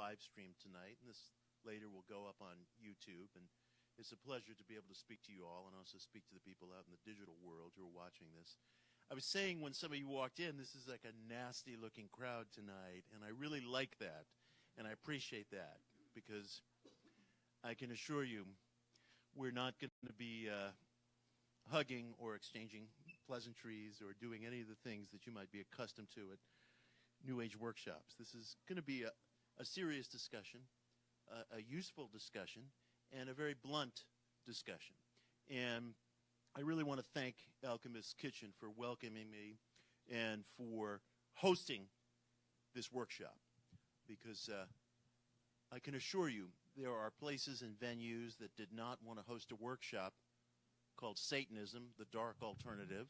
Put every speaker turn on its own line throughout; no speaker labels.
live stream tonight, and this later will go up on YouTube. And it's a pleasure to be able to speak to you all and also speak to the people out in the digital world who are watching this. I was saying when some of you walked in, this is like a nasty-looking crowd tonight, and I really like that, and I appreciate that, because I can assure you we're not going to be hugging or exchanging pleasantries or doing any of the things that you might be accustomed to at New Age workshops. This is going to be a serious discussion, a useful discussion, and a very blunt discussion. And I really want to thank Alchemist's Kitchen for welcoming me and for hosting this workshop, because I can assure you there are places and venues that did not want to host a workshop called Satanism, the Dark Alternative.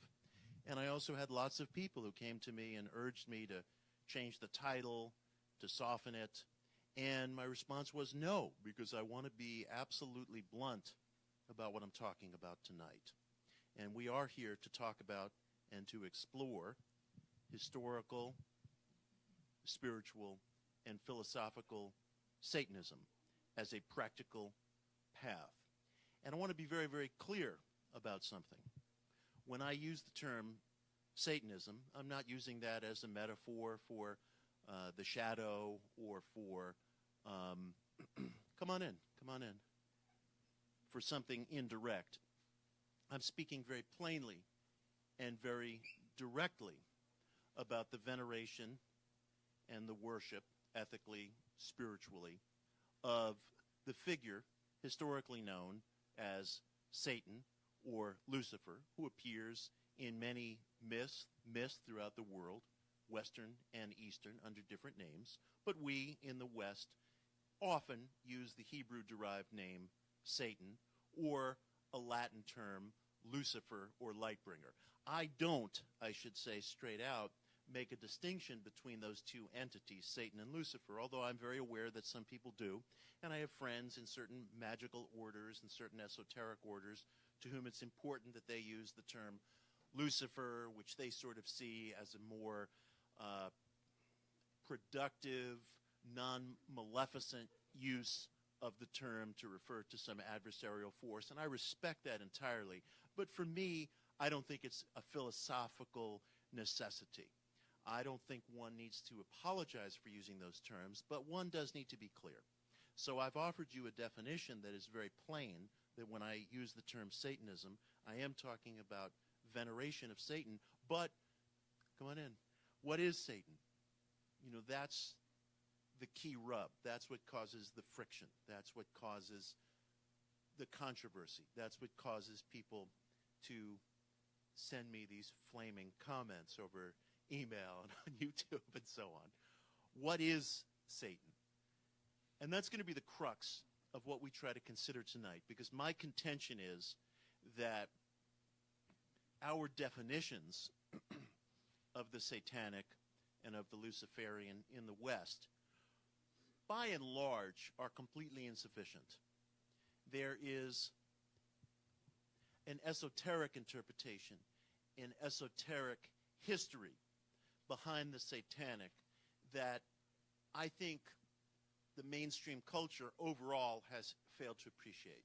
And I also had lots of people who came to me and urged me to change the title, to soften it. And my response was no, because I want to be absolutely blunt about what I'm talking about tonight. And we are here to talk about and to explore historical, spiritual, and philosophical Satanism as a practical path. And I want to be very, very clear about something. When I use the term Satanism, I'm not using that as a metaphor for the shadow or for, come on in, for something indirect. I'm speaking very plainly and very directly about the veneration and the worship, ethically, spiritually, of the figure historically known as Satan or Lucifer, who appears in many myths throughout the world, Western and Eastern, under different names. But we in the West often use the Hebrew-derived name Satan, or a Latin term, Lucifer or Lightbringer. I don't, I should say straight out, make a distinction between those two entities, Satan and Lucifer, although I'm very aware that some people do. And I have friends in certain magical orders and certain esoteric orders to whom it's important that they use the term Lucifer, which they sort of see as a more productive, non-maleficent use of the term to refer to some adversarial force. And I respect that entirely. But for me, I don't think it's a philosophical necessity. I don't think one needs to apologize for using those terms, but one does need to be clear. So I've offered you a definition that is very plain, that when I use the term Satanism, I am talking about veneration of Satan. But, come on in, what is Satan? You know, that's the key rub. That's what causes the friction. That's what causes the controversy. That's what causes people to send me these flaming comments over email and on YouTube and so on. What is Satan? And that's going to be the crux of what we try to consider tonight, because my contention is that our definitions of the satanic and of the Luciferian in the West, by and large, are completely insufficient. There is an esoteric interpretation, an esoteric history behind the satanic that I think the mainstream culture overall has failed to appreciate.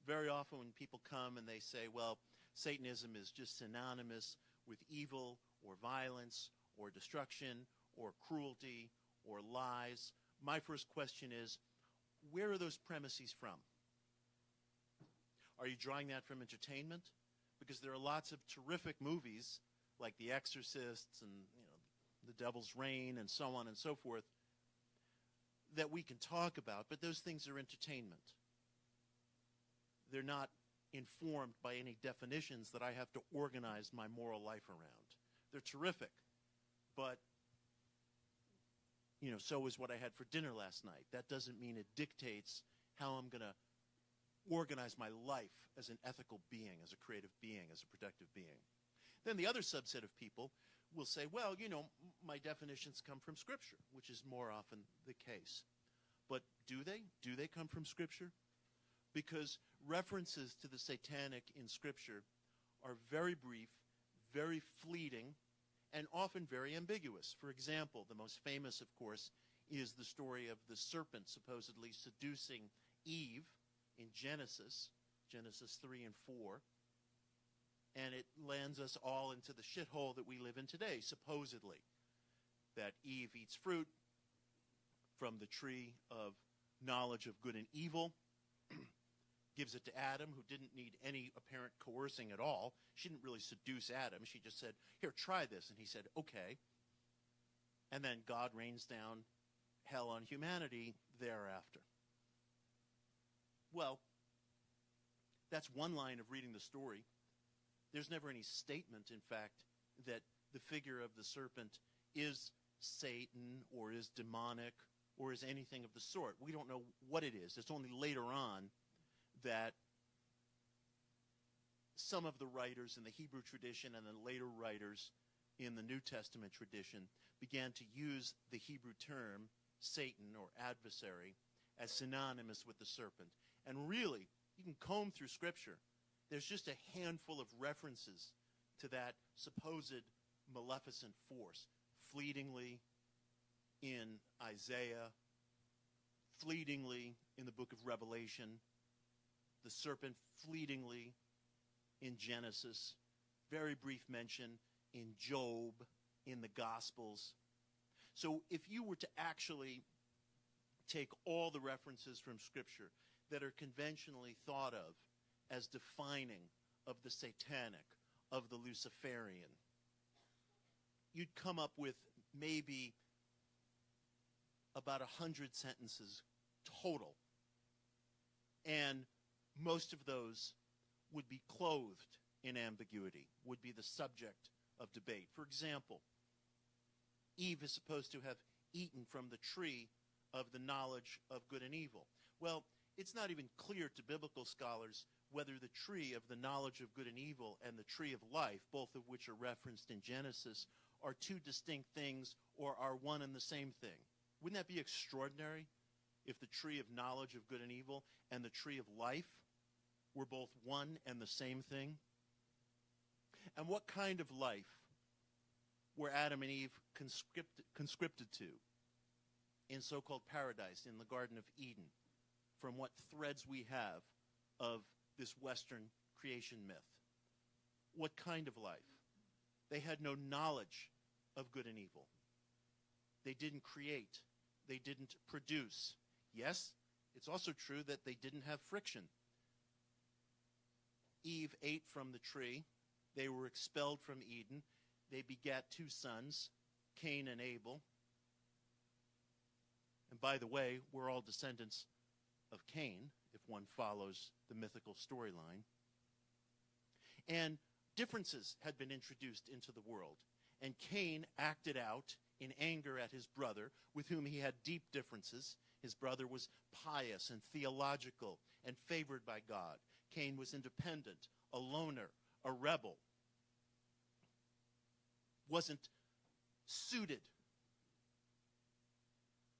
Very often when people come and they say, well, Satanism is just synonymous with evil or violence or destruction or cruelty or lies, my first question is, where are those premises from? Are you drawing that from entertainment? Because there are lots of terrific movies like The Exorcist and The Devil's Reign and so on and so forth that we can talk about, but those things are entertainment. They're not informed by any definitions that I have to organize my moral life around. They're terrific, but so is what I had for dinner last night. That doesn't mean it dictates how I'm going to organize my life as an ethical being, as a creative being, as a productive being. Then the other subset of people will say, well, my definitions come from Scripture, which is more often the case. But do they? Do they come from Scripture? Because references to the satanic in Scripture are very brief, very fleeting, and often very ambiguous. For example, the most famous, of course, is the story of the serpent supposedly seducing Eve in Genesis 3 and 4. And it lands us all into the shithole that we live in today, supposedly. That Eve eats fruit from the tree of knowledge of good and evil, gives it to Adam, who didn't need any apparent coercing at all. She didn't really seduce Adam. She just said, here, try this. And he said, okay. And then God rains down hell on humanity thereafter. Well, that's one line of reading the story. There's never any statement, in fact, that the figure of the serpent is Satan or is demonic or is anything of the sort. We don't know what it is. It's only later on that some of the writers in the Hebrew tradition and then later writers in the New Testament tradition began to use the Hebrew term Satan or adversary as synonymous with the serpent. And really, you can comb through Scripture. There's just a handful of references to that supposed maleficent force, fleetingly in Isaiah, fleetingly in the book of Revelation, the serpent fleetingly in Genesis, very brief mention in Job, in the Gospels. So if you were to actually take all the references from Scripture that are conventionally thought of as defining of the satanic, of the Luciferian, you'd come up with maybe about 100 sentences total. And most of those would be clothed in ambiguity, would be the subject of debate. For example, Eve is supposed to have eaten from the tree of the knowledge of good and evil. Well, it's not even clear to biblical scholars whether the tree of the knowledge of good and evil and the tree of life, both of which are referenced in Genesis, are two distinct things or are one and the same thing. Wouldn't that be extraordinary if the tree of knowledge of good and evil and the tree of life were both one and the same thing? And what kind of life were Adam and Eve conscripted to in so-called paradise, in the Garden of Eden, from what threads we have of this Western creation myth? What kind of life? They had no knowledge of good and evil. They didn't create. They didn't produce. Yes, it's also true that they didn't have friction. Eve ate from the tree. They were expelled from Eden. They begat two sons, Cain and Abel. And by the way, we're all descendants of Cain, if one follows the mythical storyline. And differences had been introduced into the world. And Cain acted out in anger at his brother, with whom he had deep differences. His brother was pious and theological and favored by God. Cain was independent, a loner, a rebel. Wasn't suited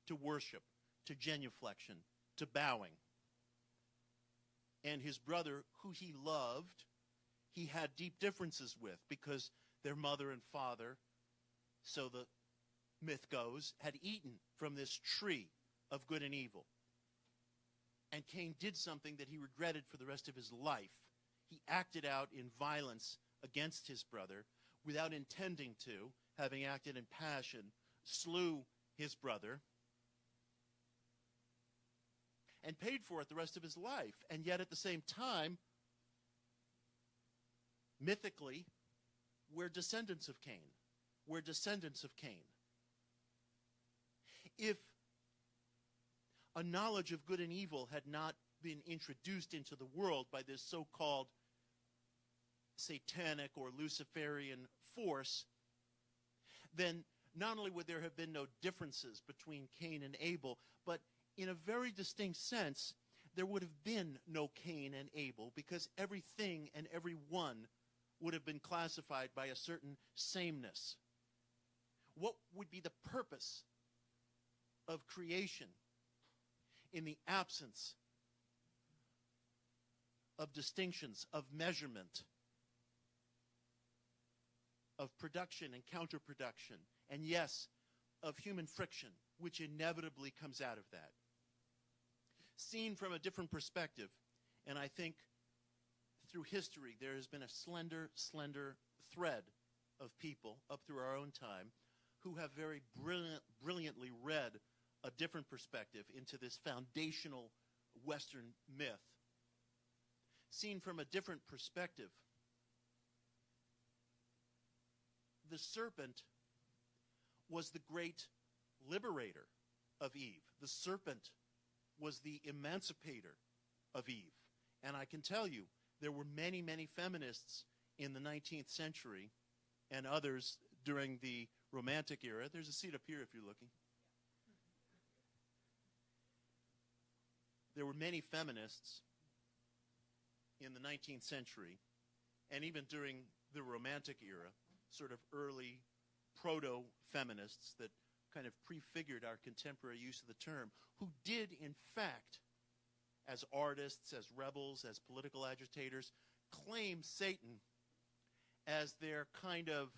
to worship, to genuflection, to bowing. And his brother, who he loved, he had deep differences with because their mother and father, so the myth goes, had eaten from this tree of good and evil. And Cain did something that he regretted for the rest of his life. He acted out in violence against his brother without intending to, having acted in passion, slew his brother and paid for it the rest of his life. And yet at the same time, mythically, we're descendants of Cain. We're descendants of Cain. If a knowledge of good and evil had not been introduced into the world by this so-called satanic or Luciferian force, then not only would there have been no differences between Cain and Abel, but in a very distinct sense, there would have been no Cain and Abel, because everything and everyone would have been classified by a certain sameness. What would be the purpose of creation in the absence of distinctions, of measurement, of production and counterproduction, and yes, of human friction which inevitably comes out of that. Seen from a different perspective, and I think through history there has been a slender thread of people up through our own time who have very brilliantly read a different perspective into this foundational Western myth. Seen from a different perspective, the serpent was the great liberator of Eve. The serpent was the emancipator of Eve. And I can tell you, there were many, many feminists in the 19th century and others during the Romantic era. There's a seat up here if you're looking. There were many feminists in the 19th century and even during the Romantic era, sort of early proto-feminists that kind of prefigured our contemporary use of the term, who did, in fact, as artists, as rebels, as political agitators, claim Satan as their kind of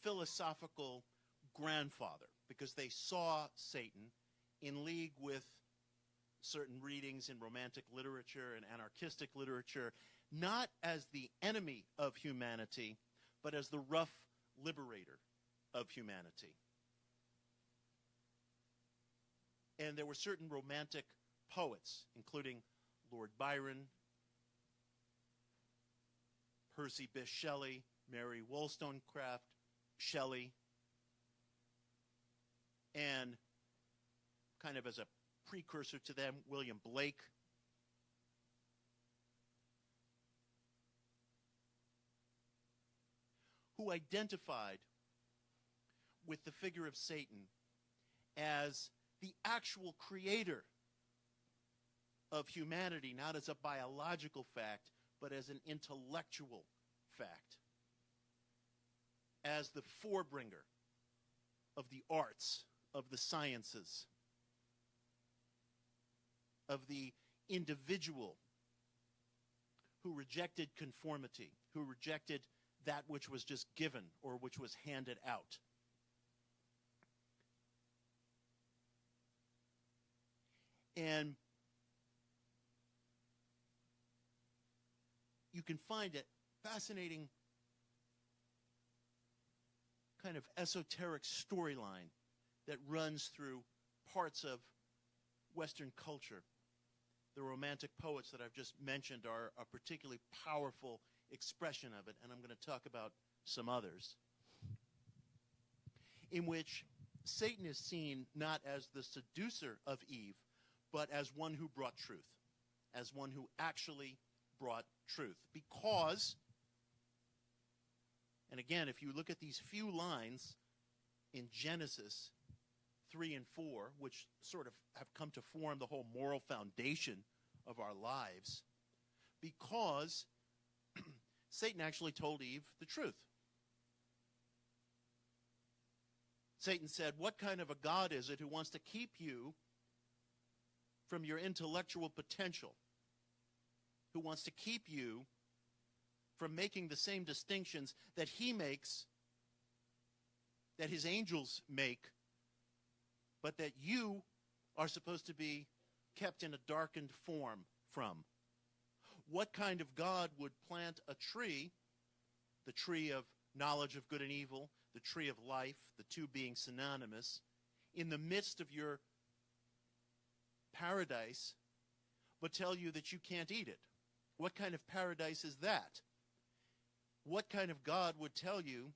philosophical grandfather, because they saw Satan in league with certain readings in Romantic literature and anarchistic literature, not as the enemy of humanity, but as the rough liberator of humanity. And there were certain Romantic poets, including Lord Byron, Percy Bysshe Shelley, Mary Wollstonecraft Shelley, and kind of as a precursor to them, William Blake. Who identified with the figure of Satan as the actual creator of humanity, not as a biological fact, but as an intellectual fact, as the forebringer of the arts, of the sciences, of the individual who rejected conformity, who rejected that which was just given or which was handed out. And you can find a fascinating kind of esoteric storyline that runs through parts of Western culture. The Romantic poets that I've just mentioned are a particularly powerful expression of it, and I'm going to talk about some others, in which Satan is seen not as the seducer of Eve, but as one who brought truth, as one who actually brought truth. Because, and again, if you look at these few lines in Genesis 3 and 4, which sort of have come to form the whole moral foundation of our lives, because Satan actually told Eve the truth. Satan said, "What kind of a God is it who wants to keep you from your intellectual potential, who wants to keep you from making the same distinctions that he makes, that his angels make, but that you are supposed to be kept in a darkened form from? What kind of God would plant a tree, the tree of knowledge of good and evil, the tree of life, the two being synonymous, in the midst of your paradise, but tell you that you can't eat it? What kind of paradise is that? What kind of God would tell you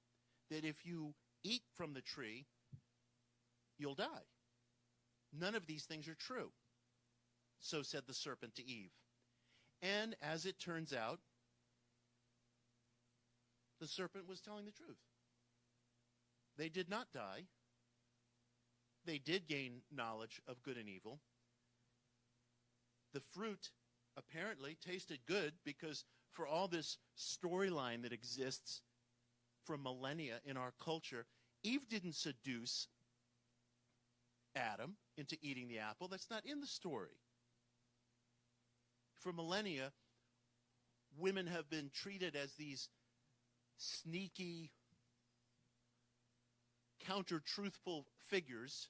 that if you eat from the tree, you'll die? None of these things are true." So said the serpent to Eve. And as it turns out, the serpent was telling the truth. They did not die. They did gain knowledge of good and evil. The fruit apparently tasted good, because for all this storyline that exists for millennia in our culture, Eve didn't seduce Adam into eating the apple. That's not in the story. For millennia, women have been treated as these sneaky, counter-truthful figures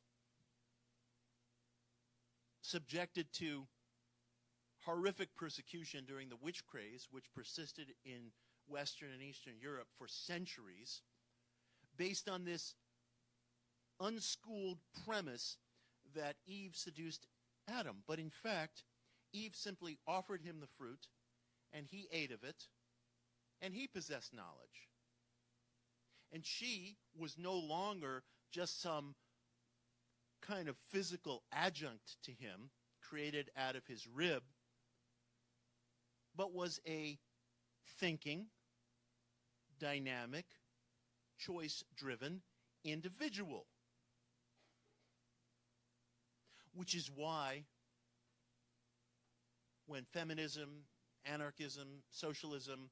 subjected to horrific persecution during the witch craze, which persisted in Western and Eastern Europe for centuries, based on this unschooled premise that Eve seduced Adam. But in fact, Eve simply offered him the fruit, and he ate of it, and he possessed knowledge. And she was no longer just some kind of physical adjunct to him, created out of his rib, but was a thinking, dynamic, choice-driven individual. Which is why when feminism, anarchism, socialism,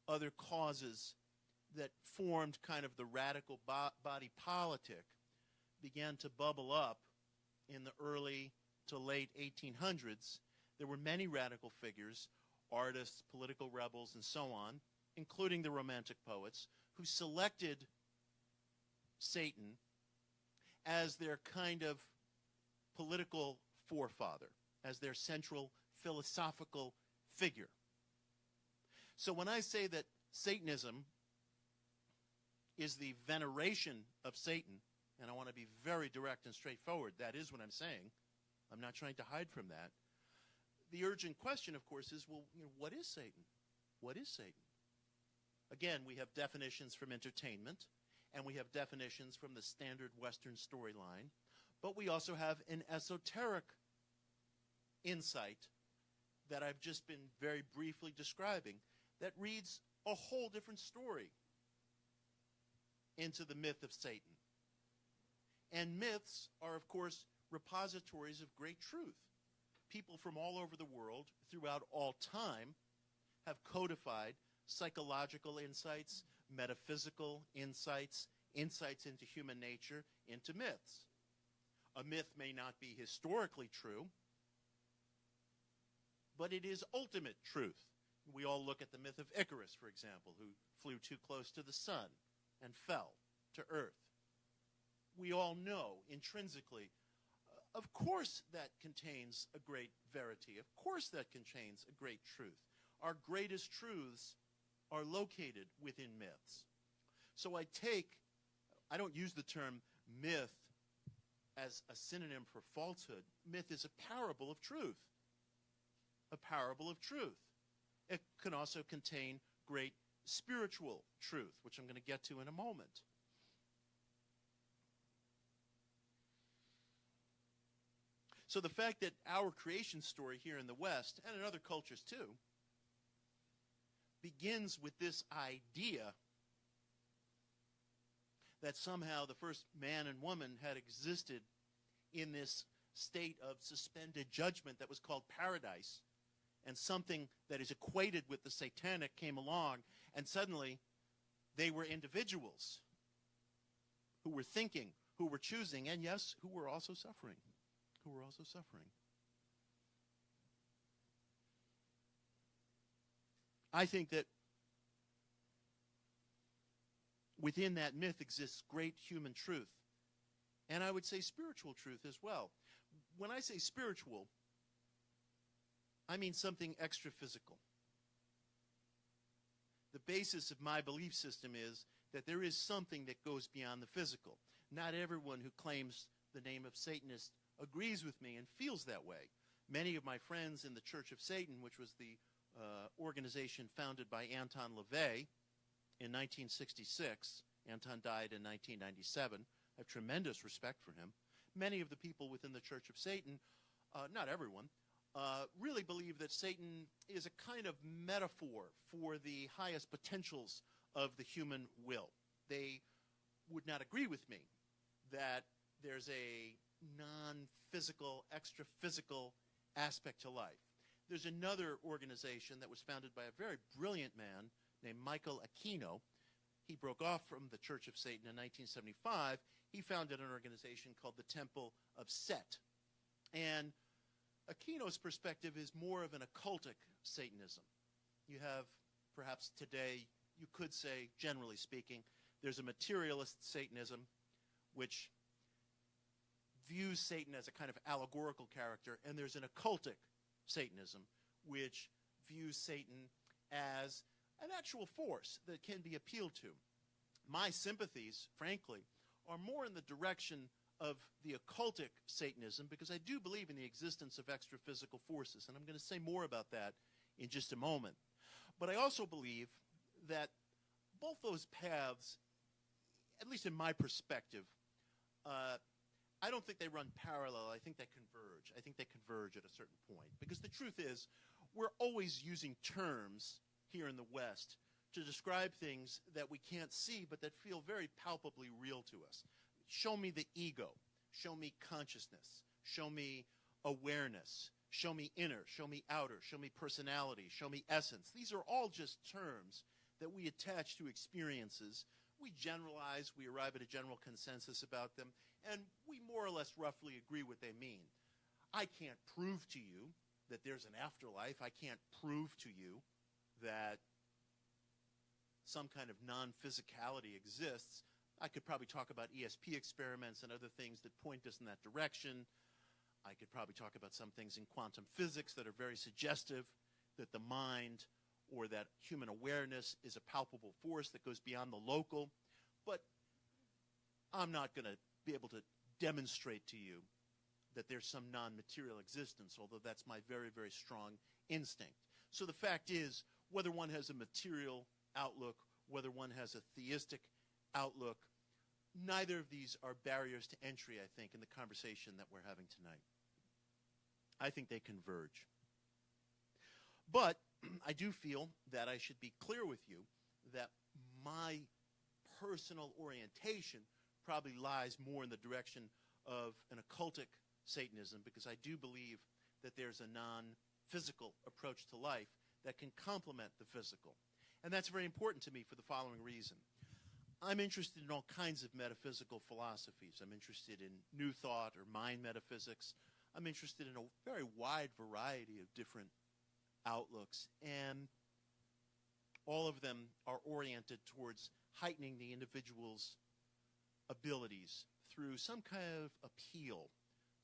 other causes that formed kind of the radical body politic began to bubble up in the early to late 1800s, there were many radical figures, artists, political rebels, and so on, including the Romantic poets, who selected Satan as their kind of political forefather, as their central philosophical figure. So when I say that Satanism is the veneration of Satan, and I want to be very direct and straightforward, that is what I'm saying. I'm not trying to hide from that. The urgent question, of course, is, well, what is Satan? What is Satan? Again, we have definitions from entertainment, and we have definitions from the standard Western storyline, but we also have an esoteric insight that I've just been very briefly describing that reads a whole different story into the myth of Satan. And myths are, of course, repositories of great truth. People from all over the world, throughout all time, have codified psychological insights, metaphysical insights, insights into human nature, into myths. A myth may not be historically true, but it is ultimate truth. We all look at the myth of Icarus, for example, who flew too close to the sun and fell to earth. We all know intrinsically, of course that contains a great verity. Of course that contains a great truth. Our greatest truths are located within myths. So I don't use the term myth as a synonym for falsehood. Myth is a parable of truth. A parable of truth. It can also contain great spiritual truth, which I'm going to get to in a moment. So the fact that our creation story here in the West, and in other cultures too, begins with this idea that somehow the first man and woman had existed in this state of suspended judgment that was called paradise, and something that is equated with the satanic came along, and suddenly they were individuals who were thinking, who were choosing, and yes, who were also suffering. I think that within that myth exists great human truth, and I would say spiritual truth as well. When I say spiritual, I mean something extra physical. The basis of my belief system is that there is something that goes beyond the physical. Not everyone who claims the name of Satanist agrees with me and feels that way. Many of my friends in the Church of Satan, which was the organization founded by Anton LaVey in 1966, Anton died in 1997, I have tremendous respect for him. Many of the people within the Church of Satan, not everyone, really believe that Satan is a kind of metaphor for the highest potentials of the human will. They would not agree with me that there's a non-physical, extra-physical aspect to life. There's another organization that was founded by a very brilliant man named Michael Aquino. He broke off from the Church of Satan in 1975. He founded an organization called the Temple of Set. And Aquino's perspective is more of an occultic Satanism. You have, perhaps today, you could say, generally speaking, there's a materialist Satanism, which views Satan as a kind of allegorical character, and there's an occultic Satanism, which views Satan as an actual force that can be appealed to. My sympathies, frankly, are more in the direction of the occultic Satanism, because I do believe in the existence of extra-physical forces, and I'm going to say more about that in just a moment. But I also believe that both those paths, at least in my perspective, I don't think they run parallel. I think they converge. I think they converge at a certain point. Because the truth is, we're always using terms here in the West to describe things that we can't see but that feel very palpably real to us. Show me the ego. Show me consciousness. Show me awareness. Show me inner. Show me outer. Show me personality. Show me essence. These are all just terms that we attach to experiences. We generalize. We arrive at a general consensus about them. And we more or less roughly agree what they mean. I can't prove to you that there's an afterlife. I can't prove to you that some kind of non-physicality exists. I could probably talk about ESP experiments and other things that point us in that direction. I could probably talk about some things in quantum physics that are very suggestive that the mind or that human awareness is a palpable force that goes beyond the local. But I'm not going to be able to demonstrate to you that there's some non-material existence, although that's my very, very strong instinct. So the fact is, whether one has a material outlook, whether one has a theistic outlook, neither of these are barriers to entry, I think, in the conversation that we're having tonight. I think they converge. But I do feel that I should be clear with you that my personal orientation probably lies more in the direction of an occultic Satanism, because I do believe that there's a non-physical approach to life that can complement the physical. And that's very important to me for the following reason. I'm interested in all kinds of metaphysical philosophies. I'm interested in New Thought or mind metaphysics. I'm interested in a very wide variety of different outlooks, and all of them are oriented towards heightening the individual's abilities through some kind of appeal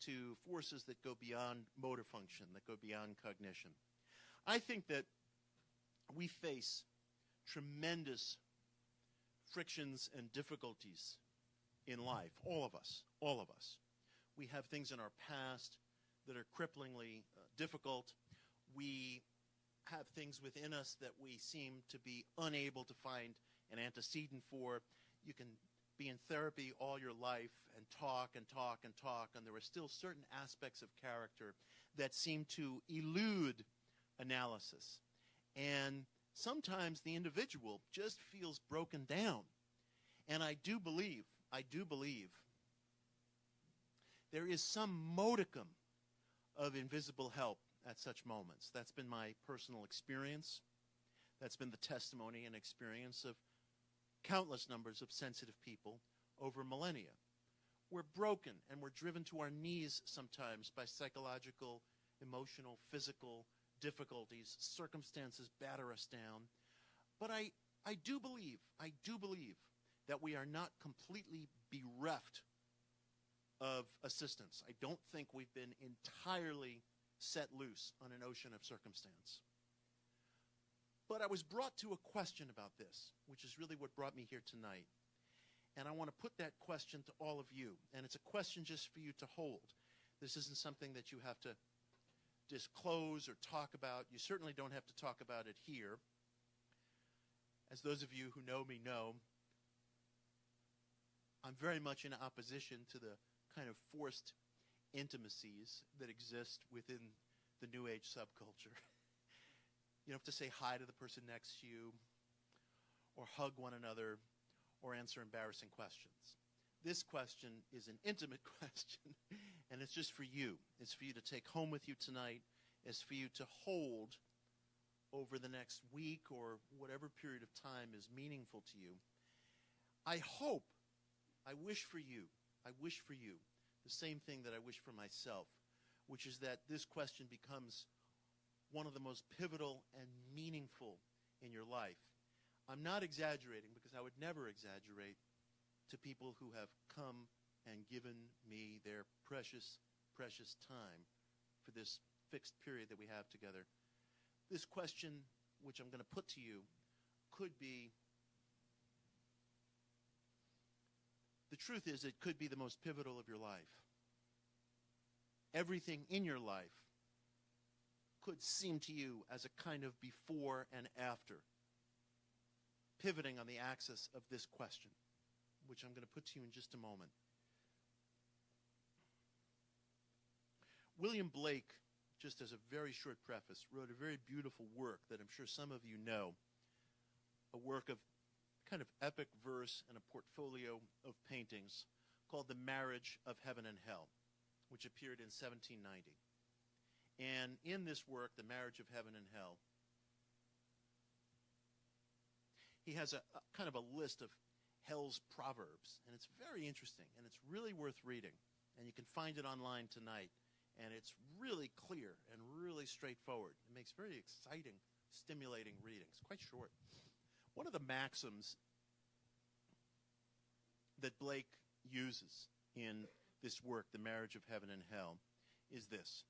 to forces that go beyond motor function, that go beyond cognition. I think that we face tremendous frictions and difficulties in life, all of us, all of us. We have things in our past that are cripplingly difficult. We have things within us that we seem to be unable to find an antecedent for. You can be in therapy all your life and talk and talk and talk, and there are still certain aspects of character that seem to elude analysis. And sometimes the individual just feels broken down. And I do believe there is some modicum of invisible help at such moments. That's been my personal experience. That's been the testimony and experience of countless numbers of sensitive people over millennia. We're broken and we're driven to our knees sometimes by psychological, emotional, physical difficulties. Circumstances batter us down. But I do believe that we are not completely bereft of assistance. I don't think we've been entirely set loose on an ocean of circumstance. But I was brought to a question about this, which is really what brought me here tonight. And I want to put that question to all of you. And it's a question just for you to hold. This isn't something that you have to disclose or talk about. You certainly don't have to talk about it here. As those of you who know me know, I'm very much in opposition to the kind of forced intimacies that exist within the New Age subculture. You don't have to say hi to the person next to you, or hug one another, or answer embarrassing questions. This question is an intimate question, and it's just for you. It's for you to take home with you tonight. It's for you to hold over the next week or whatever period of time is meaningful to you. I wish for you the same thing that I wish for myself, which is that this question becomes one of the most pivotal and meaningful in your life. I'm not exaggerating, because I would never exaggerate, to people who have come and given me their precious, precious time for this fixed period that we have together. This question, which I'm going to put to you, could be, the truth is, it could be the most pivotal of your life. Everything in your life could seem to you as a kind of before and after, pivoting on the axis of this question, which I'm going to put to you in just a moment. William Blake, just as a very short preface, wrote a very beautiful work that I'm sure some of you know, a work of kind of epic verse and a portfolio of paintings called The Marriage of Heaven and Hell, which appeared in 1790. And in this work, The Marriage of Heaven and Hell, he has a kind of a list of hell's proverbs, and it's very interesting, and it's really worth reading. And you can find it online tonight, and it's really clear and really straightforward. It makes very exciting, stimulating reading. It's quite short. One of the maxims that Blake uses in this work, The Marriage of Heaven and Hell, is this.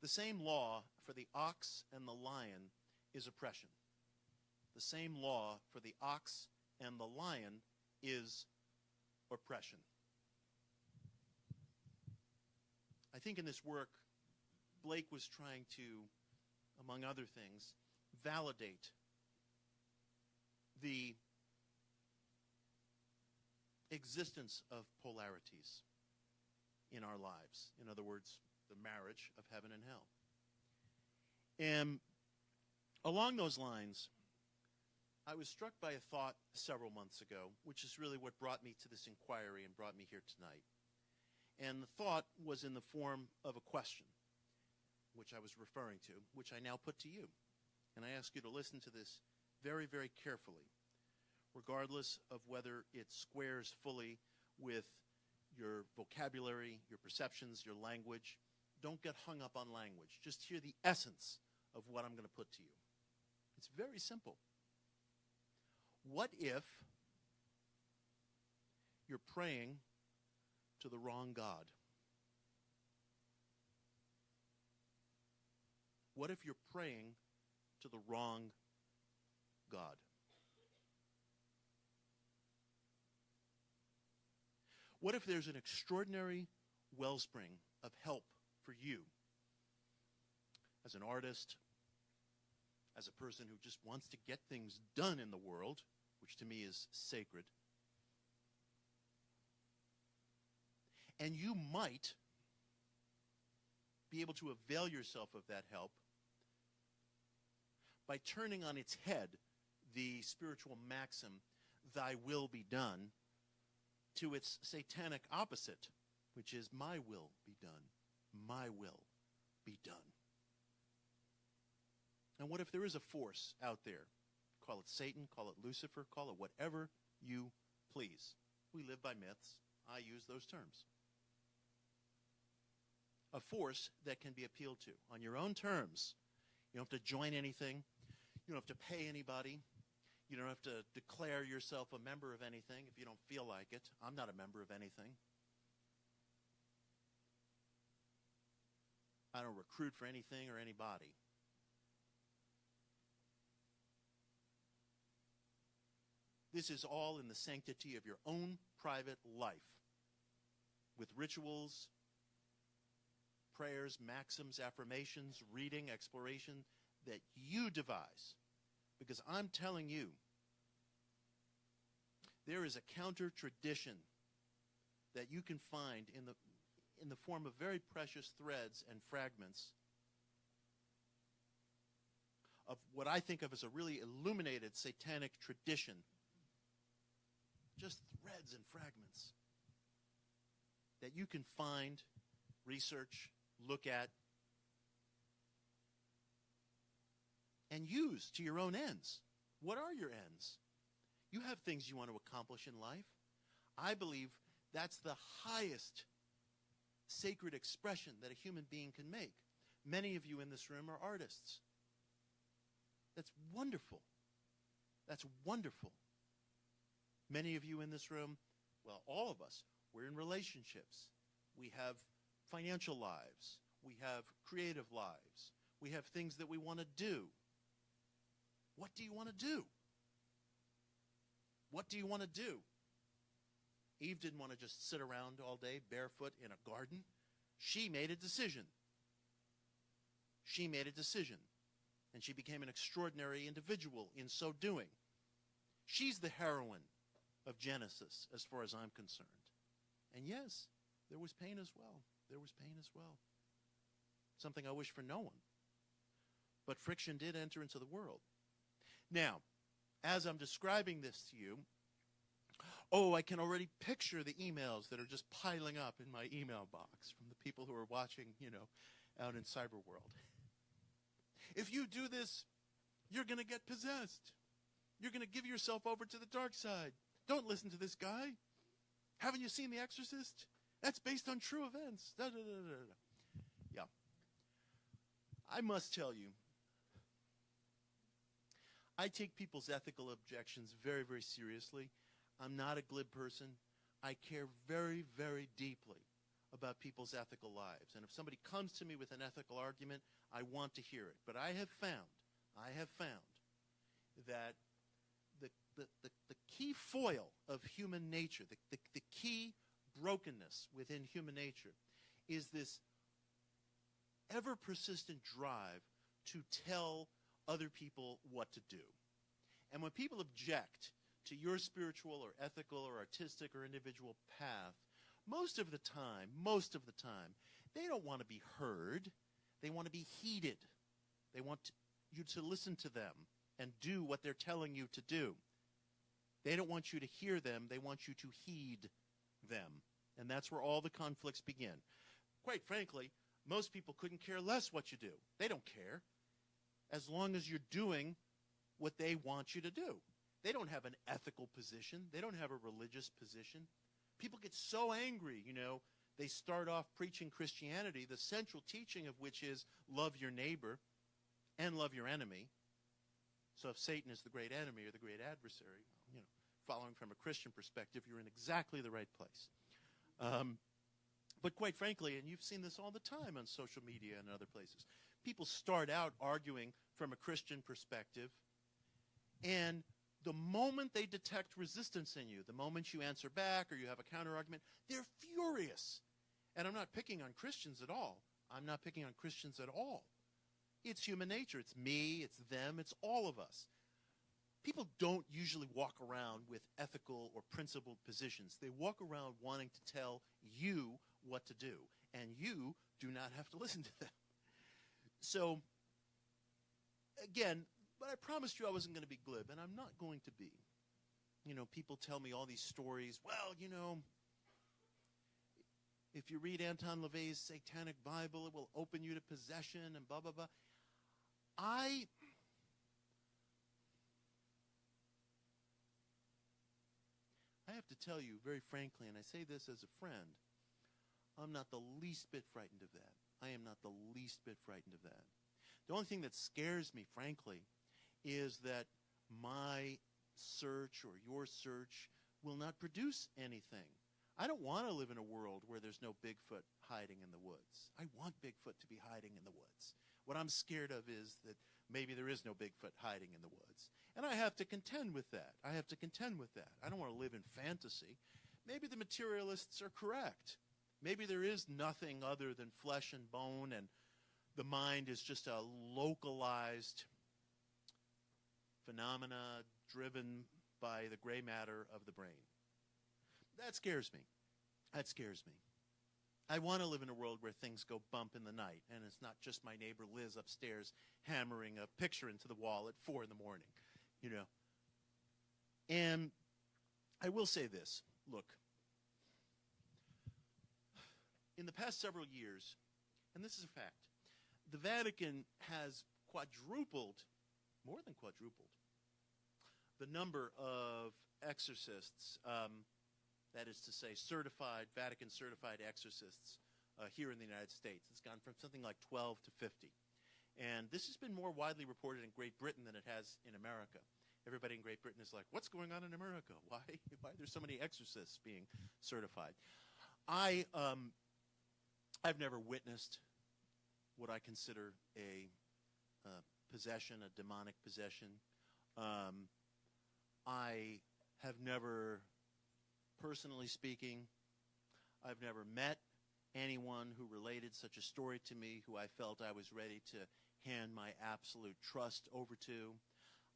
The same law for the ox and the lion is oppression. The same law for the ox and the lion is oppression. I think in this work, Blake was trying to, among other things, validate the existence of polarities in our lives. In other words, the marriage of heaven and hell. And along those lines, I was struck by a thought several months ago, which is really what brought me to this inquiry and brought me here tonight. And the thought was in the form of a question, which I was referring to, which I now put to you. And I ask you to listen to this very, very carefully, regardless of whether it squares fully with your vocabulary, your perceptions, your language. Don't get hung up on language. Just hear the essence of what I'm going to put to you. It's very simple. What if you're praying to the wrong God? What if you're praying to the wrong God? What if there's an extraordinary wellspring of help for you as an artist, as a person who just wants to get things done in the world, which to me is sacred, and you might be able to avail yourself of that help by turning on its head the spiritual maxim, "Thy will be done," to its satanic opposite, which is, "My will be done. My will be done." And what if there is a force out there? Call it Satan, call it Lucifer, call it whatever you please. We live by myths. I use those terms. A force that can be appealed to on your own terms. You don't have to join anything. You don't have to pay anybody. You don't have to declare yourself a member of anything if you don't feel like it. I'm not a member of anything. I don't recruit for anything or anybody. This is all in the sanctity of your own private life, with rituals, prayers, maxims, affirmations, reading, exploration that you devise. Because I'm telling you, there is a counter-tradition that you can find in the form of very precious threads and fragments of what I think of as a really illuminated satanic tradition. Just threads and fragments that you can find, research, look at, and use to your own ends. What are your ends? You have things you want to accomplish in life. I believe that's the highest sacred expression that a human being can make. Many of you in this room are artists. That's wonderful. That's wonderful. Many of you in this room well, all of us, we're in relationships. We have financial lives. We have creative lives. We have things that we want to do. What do you want to do? What do you want to do? Eve didn't want to just sit around all day barefoot in a garden. She made a decision. She made a decision. And she became an extraordinary individual in so doing. She's the heroine of Genesis, as far as I'm concerned. And yes, there was pain as well. There was pain as well. Something I wish for no one. But friction did enter into the world. Now, as I'm describing this to you, I can already picture the emails that are just piling up in my email box from the people who are watching, out in cyber world. If you do this, you're going to get possessed. You're going to give yourself over to the dark side. Don't listen to this guy. Haven't you seen The Exorcist? That's based on true events. Da, da, da, da, da. Yeah. I must tell you, I take people's ethical objections very, very seriously. I'm not a glib person. I care very, very deeply about people's ethical lives. And if somebody comes to me with an ethical argument, I want to hear it. But I have found that the key foil of human nature, the key brokenness within human nature is this ever-persistent drive to tell other people what to do. And when people object to your spiritual or ethical or artistic or individual path, most of the time, they don't want to be heard. They want to be heeded. They want you to listen to them and do what they're telling you to do. They don't want you to hear them. They want you to heed them. And that's where all the conflicts begin. Quite frankly, most people couldn't care less what you do. They don't care as long as you're doing what they want you to do. They don't have an ethical position. They don't have a religious position. People get so angry, They start off preaching Christianity, the central teaching of which is love your neighbor and love your enemy. So if Satan is the great enemy or the great adversary, following from a Christian perspective, you're in exactly the right place. But quite frankly, and you've seen this all the time on social media and other places, people start out arguing from a Christian perspective, and the moment they detect resistance in you, the moment you answer back or you have a counter-argument, they're furious. And I'm not picking on Christians at all. It's human nature. It's me, it's them, it's all of us. People don't usually walk around with ethical or principled positions. They walk around wanting to tell you what to do, and you do not have to listen to them. So, again, but I promised you I wasn't going to be glib, and I'm not going to be. People tell me all these stories. Well, if you read Anton LaVey's Satanic Bible, it will open you to possession and blah, blah, blah. I have to tell you very frankly, and I say this as a friend, I'm not the least bit frightened of that. I am not the least bit frightened of that. The only thing that scares me, frankly, is that my search or your search will not produce anything. I don't want to live in a world where there's no Bigfoot hiding in the woods. I want Bigfoot to be hiding in the woods. What I'm scared of is that maybe there is no Bigfoot hiding in the woods. And I have to contend with that. I don't want to live in fantasy. Maybe the materialists are correct. Maybe there is nothing other than flesh and bone, and the mind is just a localized phenomena driven by the gray matter of the brain. That scares me. I want to live in a world where things go bump in the night, and it's not just my neighbor Liz upstairs hammering a picture into the wall at 4 a.m, And I will say this. Look, in the past several years, and this is a fact, the Vatican has more than quadrupled, the number of exorcists, that is to say Vatican-certified exorcists here in the United States. It's gone from something like 12 to 50. And this has been more widely reported in Great Britain than it has in America. everybody in Great Britain is like, what's going on in America? Why are there so many exorcists being certified? I've never witnessed what I consider a possession, a demonic possession. I have never, personally speaking, I've never met anyone who related such a story to me who I felt I was ready to hand my absolute trust over to.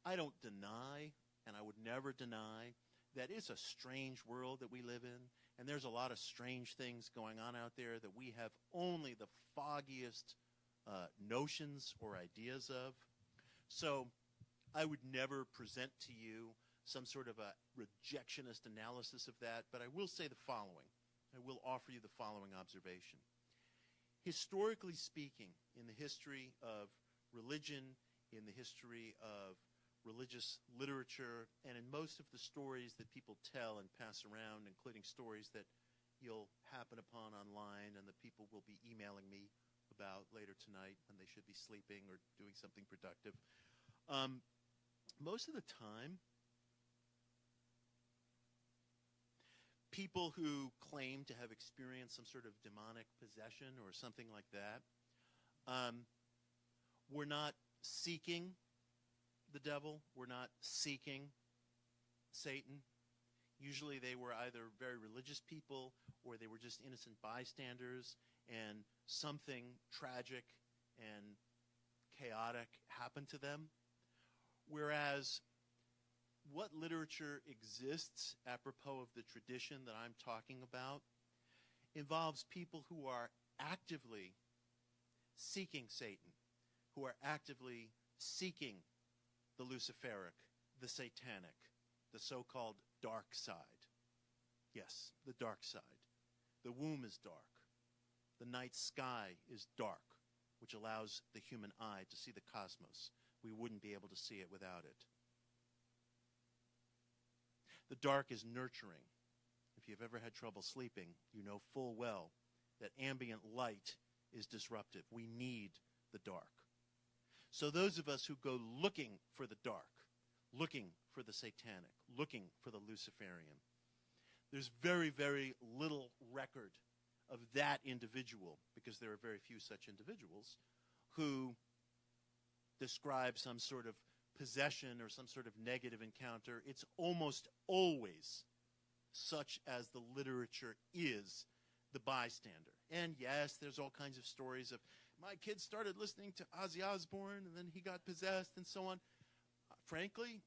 I don't deny, and I would never deny, that it's a strange world that we live in, and there's a lot of strange things going on out there that we have only the foggiest notions or ideas of. So I would never present to you some sort of a rejectionist analysis of that, but I will say the following. I will offer you the following observation. Historically speaking, in the history of religion, in the history of religious literature, and in most of the stories that people tell and pass around, including stories that you'll happen upon online and that people will be emailing me about later tonight when they should be sleeping or doing something productive, most of the time, people who claim to have experienced some sort of demonic possession or something like that were not seeking the devil, were not seeking Satan. Usually they were either very religious people or they were just innocent bystanders, and something tragic and chaotic happened to them. Whereas what literature exists apropos of the tradition that I'm talking about involves people who are actively seeking Satan, who are actively seeking the Luciferic, the Satanic, the so-called dark side. Yes, the dark side. The womb is dark. The night sky is dark, which allows the human eye to see the cosmos. We wouldn't be able to see it without it. The dark is nurturing. If you've ever had trouble sleeping, you know full well that ambient light is disruptive. We need the dark. So those of us who go looking for the dark, looking for the satanic, looking for the Luciferian, there's very, very little record of that individual, because there are very few such individuals, who describe some sort of possession or some sort of negative encounter. It's almost always, such as the literature is, the bystander. And yes, there's all kinds of stories of, my kid started listening to Ozzy Osbourne and then he got possessed and so on. Frankly,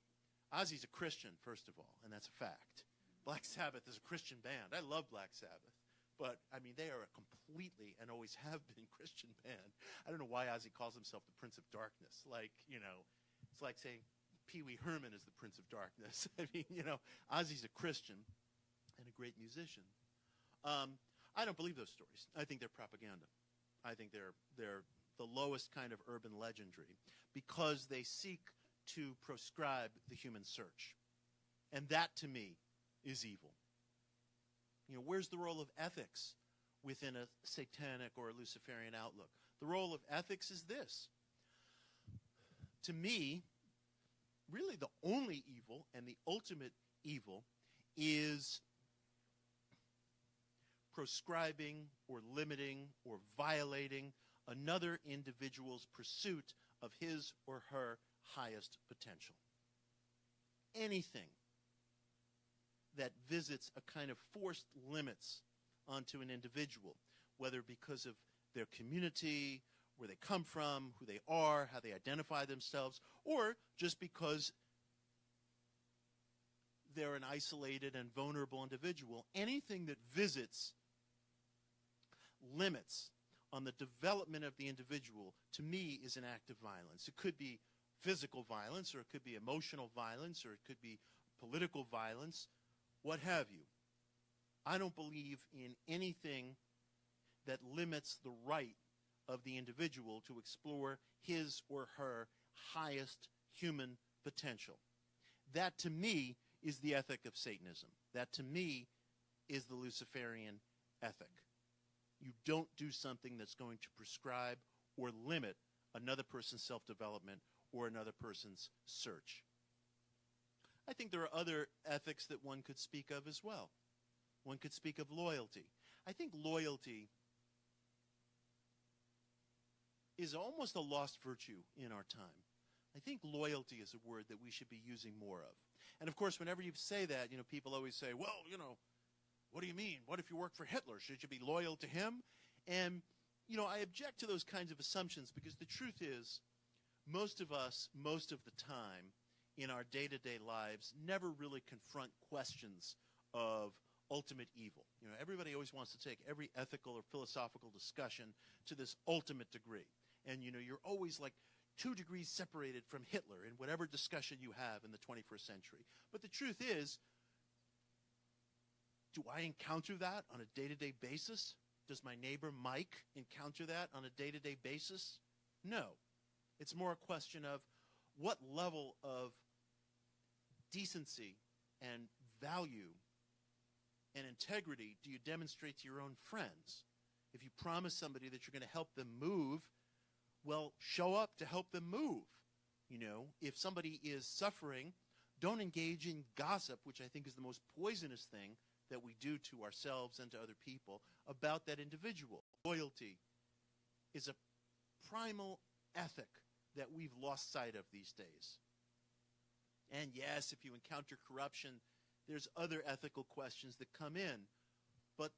Ozzy's a Christian, first of all, and that's a fact. Black Sabbath is a Christian band. I love Black Sabbath. But, I mean, they are a completely, and always have been, Christian band. I don't know why Ozzy calls himself the Prince of Darkness. Like, you know, it's like saying Pee Wee Herman is the Prince of Darkness. I mean, you know, Ozzy's a Christian and a great musician. I don't believe those stories. I think they're propaganda. I think they're the lowest kind of urban legendary, because they seek to proscribe the human search. And that, to me, is evil. You know, where's the role of ethics within a satanic or a Luciferian outlook? The role of ethics is this. To me, really the only evil and the ultimate evil is proscribing or limiting or violating another individual's pursuit of his or her highest potential. Anything that visits a kind of forced limits onto an individual, whether because of their community, where they come from, who they are, how they identify themselves, or just because they're an isolated and vulnerable individual, anything that visits limits on the development of the individual, to me, is an act of violence. It could be physical violence, or it could be emotional violence, or it could be political violence, what have you. I don't believe in anything that limits the right of the individual to explore his or her highest human potential. That, to me, is the ethic of Satanism. That, to me, is the Luciferian ethic. You don't do something that's going to prescribe or limit another person's self-development or another person's search. I think there are other ethics that one could speak of as well. One could speak of loyalty. I think loyalty is almost a lost virtue in our time. I think loyalty is a word that we should be using more of. And of course, whenever you say that, people always say, well, what do you mean? What if you work for Hitler? Should you be loyal to him? And, I object to those kinds of assumptions because the truth is, most of us, most of the time, in our day-to-day lives, never really confront questions of ultimate evil. Everybody always wants to take every ethical or philosophical discussion to this ultimate degree. And, you're always like 2 degrees separated from Hitler in whatever discussion you have in the 21st century. But the truth is, do I encounter that on a day-to-day basis? Does my neighbor Mike encounter that on a day-to-day basis? No. It's more a question of what level of decency and value and integrity do you demonstrate to your own friends? If you promise somebody that you're going to help them move, well, show up to help them move. If somebody is suffering, don't engage in gossip, which I think is the most poisonous thing that we do to ourselves and to other people about that individual. Loyalty is a primal ethic that we've lost sight of these days. And yes, if you encounter corruption, there's other ethical questions that come in. But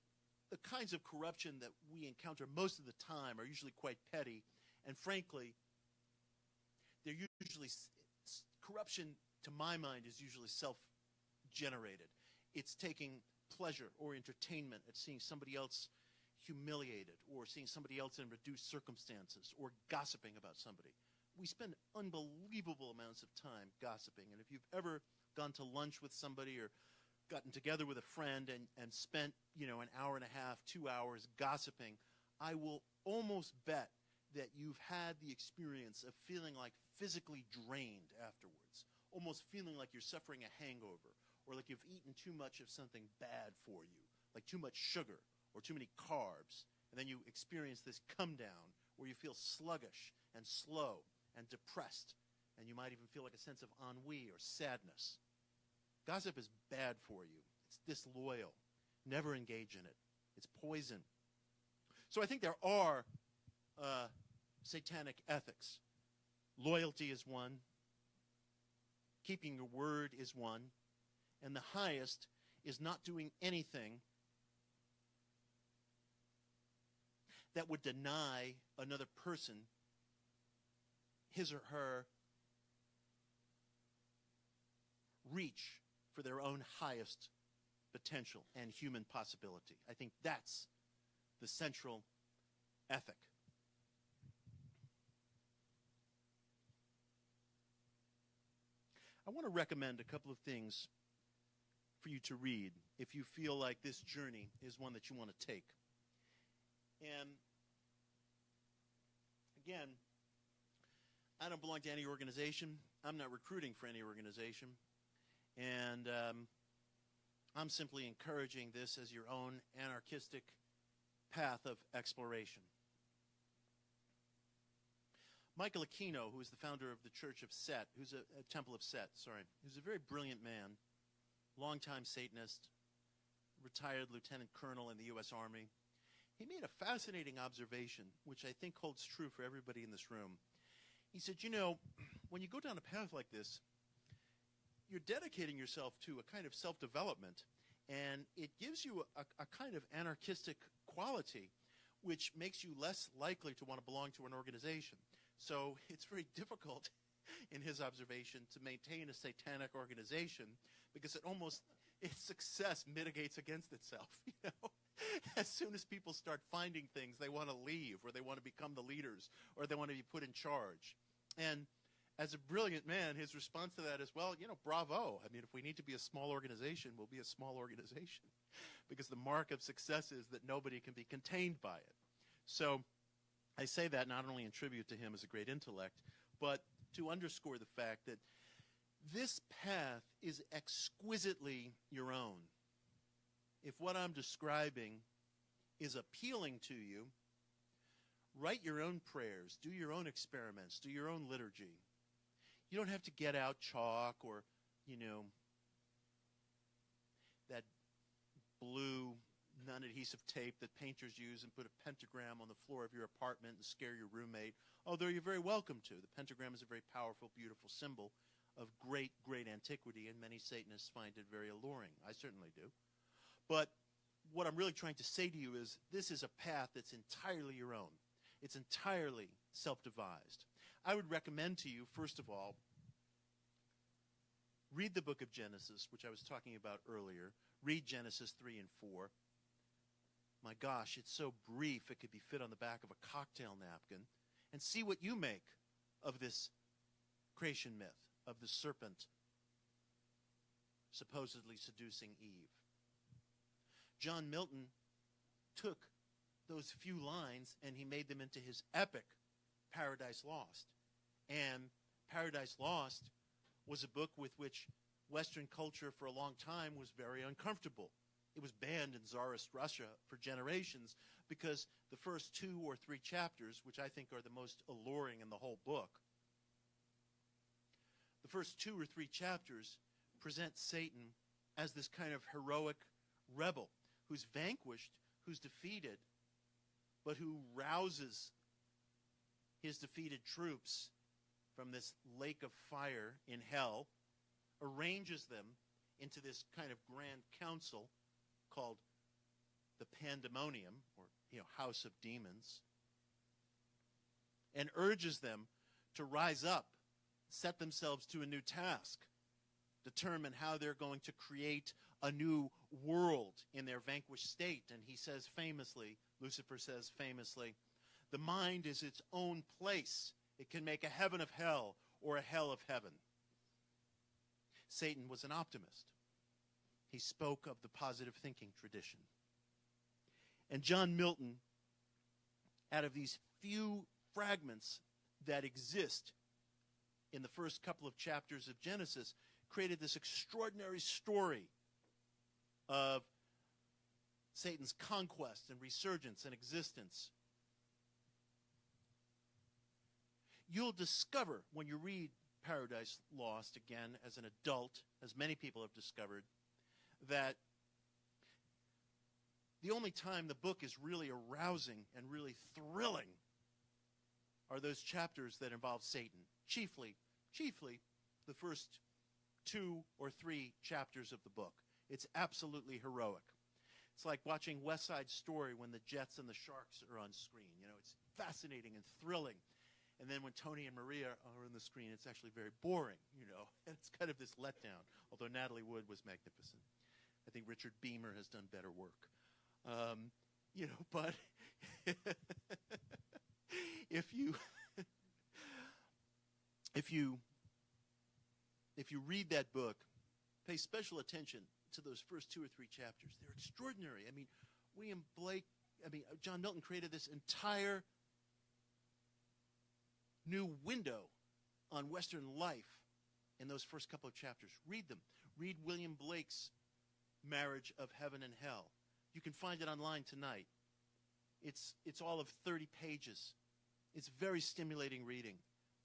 the kinds of corruption that we encounter most of the time are usually quite petty. And frankly, they're usually, corruption, to my mind, is usually self-generated. It's taking pleasure or entertainment at seeing somebody else humiliated or seeing somebody else in reduced circumstances or gossiping about somebody. We spend unbelievable amounts of time gossiping. And if you've ever gone to lunch with somebody or gotten together with a friend and spent, an hour and a half, 2 hours gossiping, I will almost bet that you've had the experience of feeling like physically drained afterwards, almost feeling like you're suffering a hangover or like you've eaten too much of something bad for you, like too much sugar or too many carbs. And then you experience this come down where you feel sluggish and slow and depressed, and you might even feel like a sense of ennui or sadness. Gossip is bad for you. It's disloyal. Never engage in it. It's poison. So I think there are satanic ethics. Loyalty is one. Keeping your word is one. And the highest is not doing anything that would deny another person his or her reach for their own highest potential and human possibility. I think that's the central ethic. I want to recommend a couple of things for you to read if you feel like this journey is one that you want to take. And again, I don't belong to any organization. I'm not recruiting for any organization. And I'm simply encouraging this as your own anarchistic path of exploration. Michael Aquino, who is the founder of the Church of Set, who's a Temple of Set, who's a very brilliant man, longtime Satanist, retired lieutenant colonel in the U.S. Army. He made a fascinating observation, which I think holds true for everybody in this room. He said, when you go down a path like this, you're dedicating yourself to a kind of self-development, and it gives you a kind of anarchistic quality, which makes you less likely to want to belong to an organization. So it's very difficult, in his observation, to maintain a satanic organization because its success mitigates against itself. As soon as people start finding things, they want to leave, or they want to become the leaders, or they want to be put in charge. And as a brilliant man, his response to that is, well, bravo. I mean, if we need to be a small organization, we'll be a small organization, because the mark of success is that nobody can be contained by it. So I say that not only in tribute to him as a great intellect, but to underscore the fact that this path is exquisitely your own. If what I'm describing is appealing to you, write your own prayers, do your own experiments, do your own liturgy. You don't have to get out chalk or that blue non-adhesive tape that painters use and put a pentagram on the floor of your apartment and scare your roommate, although you're very welcome to. The pentagram is a very powerful, beautiful symbol of great, great antiquity, and many Satanists find it very alluring. I certainly do. But what I'm really trying to say to you is this is a path that's entirely your own. It's entirely self-devised. I would recommend to you, first of all, read the book of Genesis, which I was talking about earlier. Read Genesis 3 and 4. My gosh, it's so brief it could be fit on the back of a cocktail napkin. And see what you make of this creation myth, of the serpent supposedly seducing Eve. John Milton took those few lines and he made them into his epic Paradise Lost. And Paradise Lost was a book with which Western culture for a long time was very uncomfortable. It was banned in Tsarist Russia for generations because the first 2 or 3 chapters, which I think are the most alluring in the whole book, the first 2 or 3 chapters present Satan as this kind of heroic rebel who's vanquished, who's defeated, but who rouses his defeated troops from this lake of fire in hell, arranges them into this kind of grand council called the Pandemonium, or House of Demons, and urges them to rise up, set themselves to a new task, determine how they're going to create a new world in their vanquished state. And he says famously, Lucifer says famously, the mind is its own place. It can make a heaven of hell or a hell of heaven. Satan was an optimist. He spoke of the positive thinking tradition. And John Milton, out of these few fragments that exist in the first couple of chapters of Genesis, created this extraordinary story of Satan's conquest and resurgence and existence. You'll discover when you read Paradise Lost again as an adult, as many people have discovered, that the only time the book is really arousing and really thrilling are those chapters that involve Satan. Chiefly the first 2 or 3 chapters of the book. It's absolutely heroic. It's like watching West Side Story when the Jets and the Sharks are on screen. It's fascinating and thrilling. And then when Tony and Maria are on the screen, it's actually very boring, And it's kind of this letdown, although Natalie Wood was magnificent. I think Richard Beamer has done better work. But if you read that book, pay special attention to those first 2 or 3 chapters. They're extraordinary. John Milton created this entire new window on Western life in those first couple of chapters. Read them. Read William Blake's Marriage of Heaven and Hell. You can find it online tonight. It's all of 30 pages. It's very stimulating reading,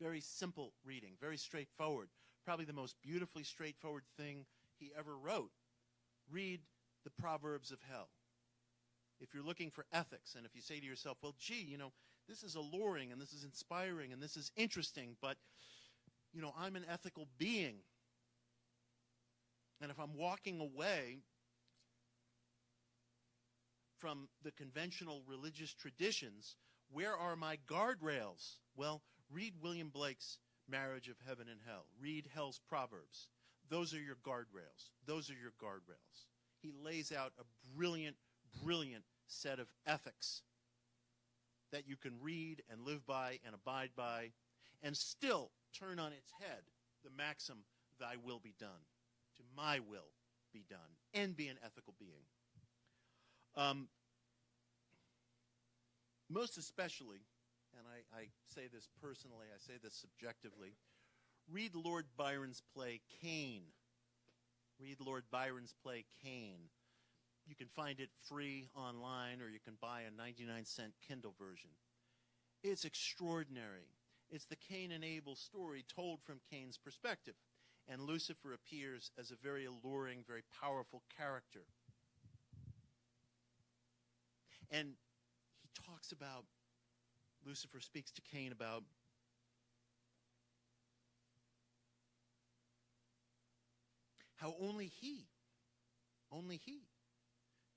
very simple reading, very straightforward. Probably the most beautifully straightforward thing he ever wrote. Read the Proverbs of Hell. If you're looking for ethics, and if you say to yourself, well, gee, this is alluring, and this is inspiring, and this is interesting, but, I'm an ethical being. And if I'm walking away from the conventional religious traditions, where are my guardrails? Well, read William Blake's Marriage of Heaven and Hell. Read Hell's Proverbs. Those are your guardrails. Those are your guardrails. He lays out a brilliant, brilliant set of ethics that you can read and live by and abide by and still turn on its head the maxim, thy will be done, to my will be done, and be an ethical being. Most especially, and I say this personally, I say this subjectively, read Lord Byron's play Cain. Read Lord Byron's play Cain. You can find it free online, or you can buy a 99-cent Kindle version. It's extraordinary. It's the Cain and Abel story told from Cain's perspective. and Lucifer appears as a very alluring, very powerful character. And he talks about, Lucifer speaks to Cain about how only he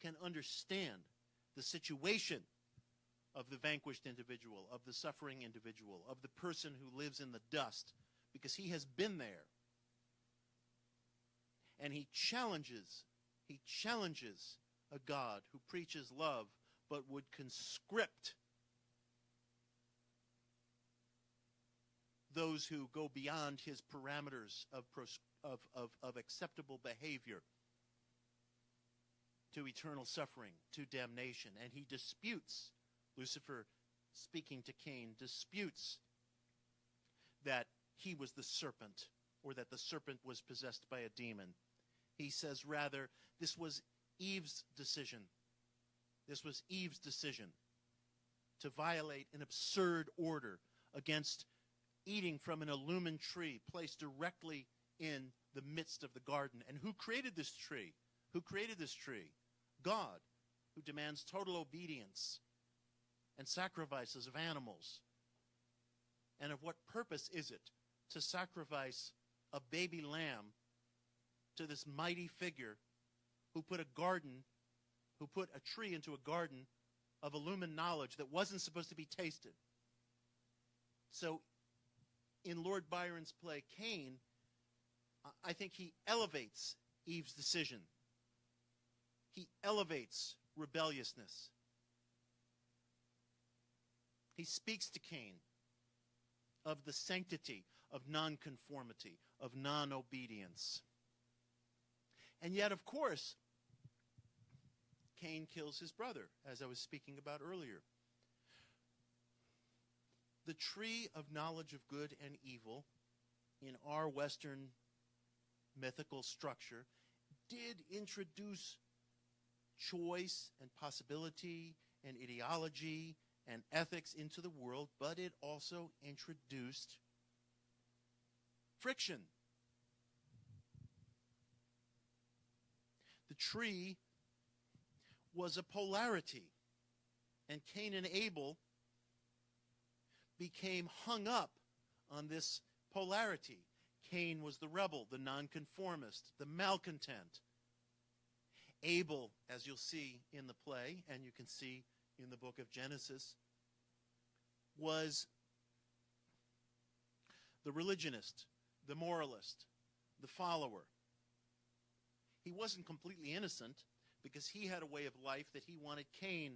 can understand the situation of the vanquished individual, of the suffering individual, of the person who lives in the dust, because he has been there. And he challenges a God who preaches love but would conscript those who go beyond his parameters of acceptable behavior to eternal suffering, to damnation. And he disputes, Lucifer speaking to Cain, disputes that he was the serpent or that the serpent was possessed by a demon. He says rather, this was Eve's decision. This was Eve's decision to violate an absurd order against eating from an illumined tree placed directly in the midst of the garden. And who created this tree? Who created this tree? God, who demands total obedience and sacrifices of animals. And of what purpose is it to sacrifice a baby lamb to this mighty figure who put a tree into a garden of illumined knowledge that wasn't supposed to be tasted? So in Lord Byron's play Cain, I think he elevates Eve's decision. He elevates rebelliousness. He speaks to Cain of the sanctity of nonconformity, of non-obedience. And yet, of course, Cain kills his brother, as I was speaking about earlier. The tree of knowledge of good and evil in our Western mythical structure did introduce choice and possibility and ideology and ethics into the world, but it also introduced friction. The tree was a polarity, and Cain and Abel became hung up on this polarity. Cain was the rebel, the nonconformist, the malcontent. Abel, as you'll see in the play, and you can see in the book of Genesis, was the religionist, the moralist, the follower. He wasn't completely innocent because he had a way of life that he wanted Cain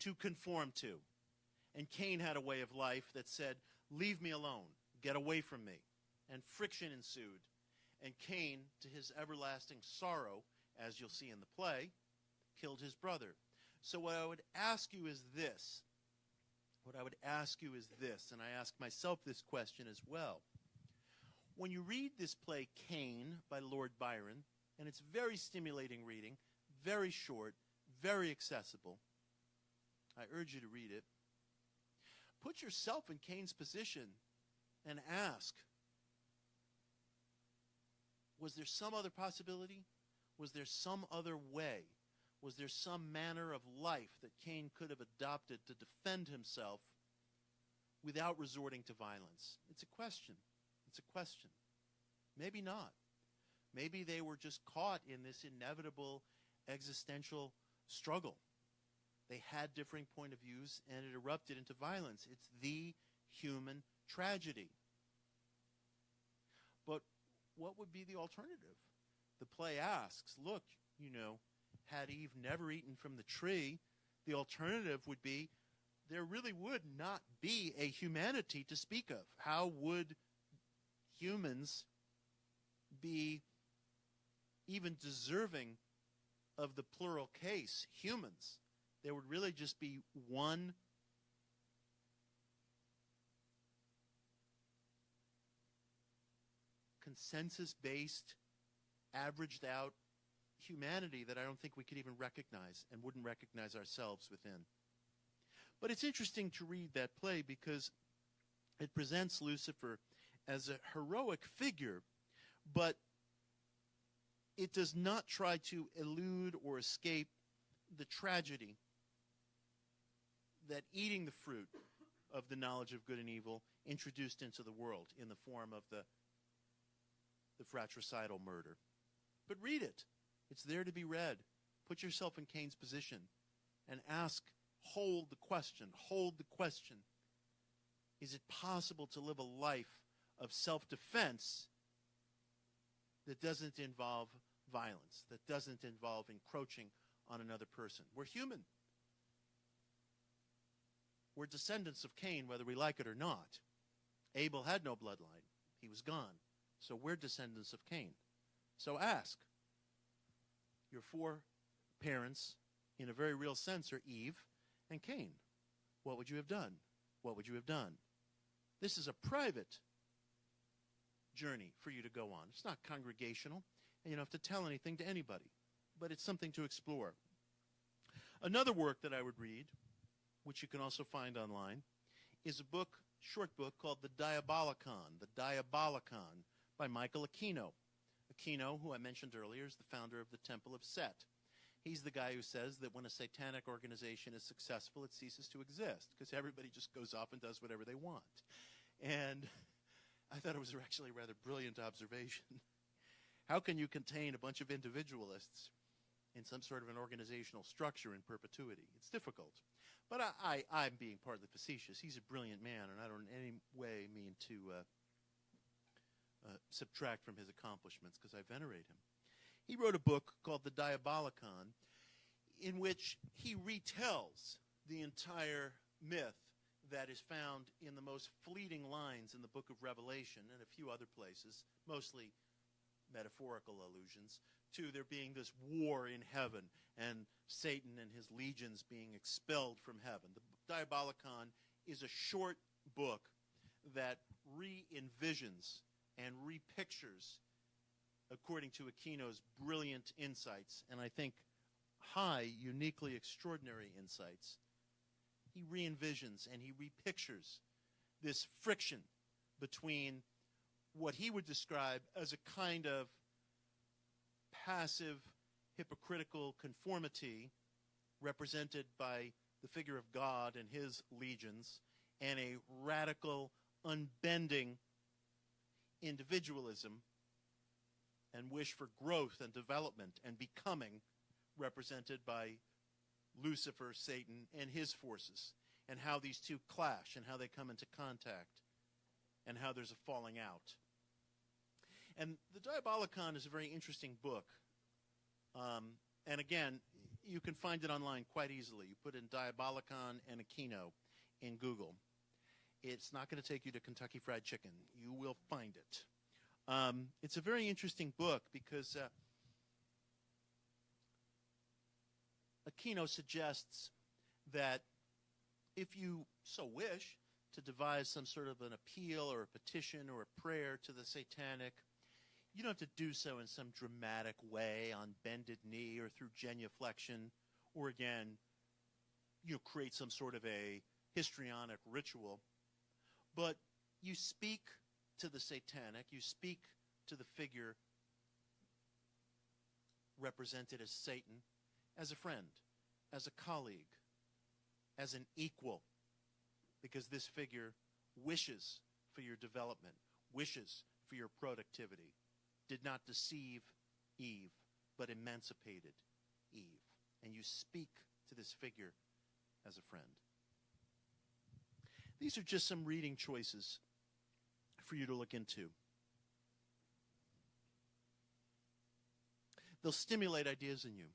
to conform to. And Cain had a way of life that said, leave me alone, get away from me. And friction ensued. And Cain, to his everlasting sorrow, as you'll see in the play, killed his brother. So what I would ask you is this. And I ask myself this question as well. When you read this play, Cain, by Lord Byron, and it's very stimulating reading, very short, very accessible, I urge you to read it. Put yourself in Cain's position and ask, was there some other possibility? Was there some other way? Was there some manner of life that Cain could have adopted to defend himself without resorting to violence? It's a question. It's a question. Maybe not. Maybe they were just caught in this inevitable existential struggle. They had differing point of views, and it erupted into violence. It's the human tragedy. But what would be the alternative? The play asks, look, had Eve never eaten from the tree, the alternative would be there really would not be a humanity to speak of. How would humans be even deserving of the plural case, humans? There would really just be one consensus-based, averaged-out humanity that I don't think we could even recognize and wouldn't recognize ourselves within. But it's interesting to read that play because it presents Lucifer as a heroic figure but it does not try to elude or escape the tragedy that eating the fruit of the knowledge of good and evil introduced into the world in the form of the fratricidal murder. But read it. It's there to be read. Put yourself in Cain's position and hold the question. Is it possible to live a life of self-defense that doesn't involve violence, that doesn't involve encroaching on another person? We're human. We're descendants of Cain, whether we like it or not. Abel had no bloodline. He was gone. So we're descendants of Cain. So ask. Your four parents, in a very real sense, are Eve and Cain. What would you have done? What would you have done? This is a private journey for you to go on. It's not congregational, and you don't have to tell anything to anybody. But it's something to explore. Another work that I would read, which you can also find online, is a short book called The Diabolicon by Michael Aquino. Aquino, who I mentioned earlier, is the founder of the Temple of Set. He's the guy who says that when a satanic organization is successful, it ceases to exist, because everybody just goes off and does whatever they want. And I thought it was actually a rather brilliant observation. How can you contain a bunch of individualists in some sort of an organizational structure in perpetuity? It's difficult. But I'm being partly facetious. He's a brilliant man, and I don't in any way mean to subtract from his accomplishments, because I venerate him. He wrote a book called The Diabolicon, in which he retells the entire myth that is found in the most fleeting lines in the book of Revelation and a few other places, mostly metaphorical allusions, to there being this war in heaven and Satan and his legions being expelled from heaven. The Diabolicon is a short book that re-envisions and repictures, according to Aquino's brilliant insights, and I think high, uniquely extraordinary insights. He re-envisions and he repictures this friction between what he would describe as a kind of passive, hypocritical conformity represented by the figure of God and his legions, and a radical, unbending individualism and wish for growth and development and becoming, represented by Lucifer, Satan, and his forces, and how these two clash and how they come into contact and how there's a falling out. And the Diabolicon is a very interesting book. And again, you can find it online quite easily. You put in Diabolicon and Aquino in Google. It's not going to take you to Kentucky Fried Chicken. You will find it. It's a very interesting book because Aquino suggests that if you so wish to devise some sort of an appeal or a petition or a prayer to the satanic, you don't have to do so in some dramatic way on bended knee or through genuflection, or again, create some sort of a histrionic ritual. But you speak to the satanic, you speak to the figure represented as Satan, as a friend, as a colleague, as an equal, because this figure wishes for your development, wishes for your productivity, did not deceive Eve, but emancipated Eve. And you speak to this figure as a friend. These are just some reading choices for you to look into. They'll stimulate ideas in you.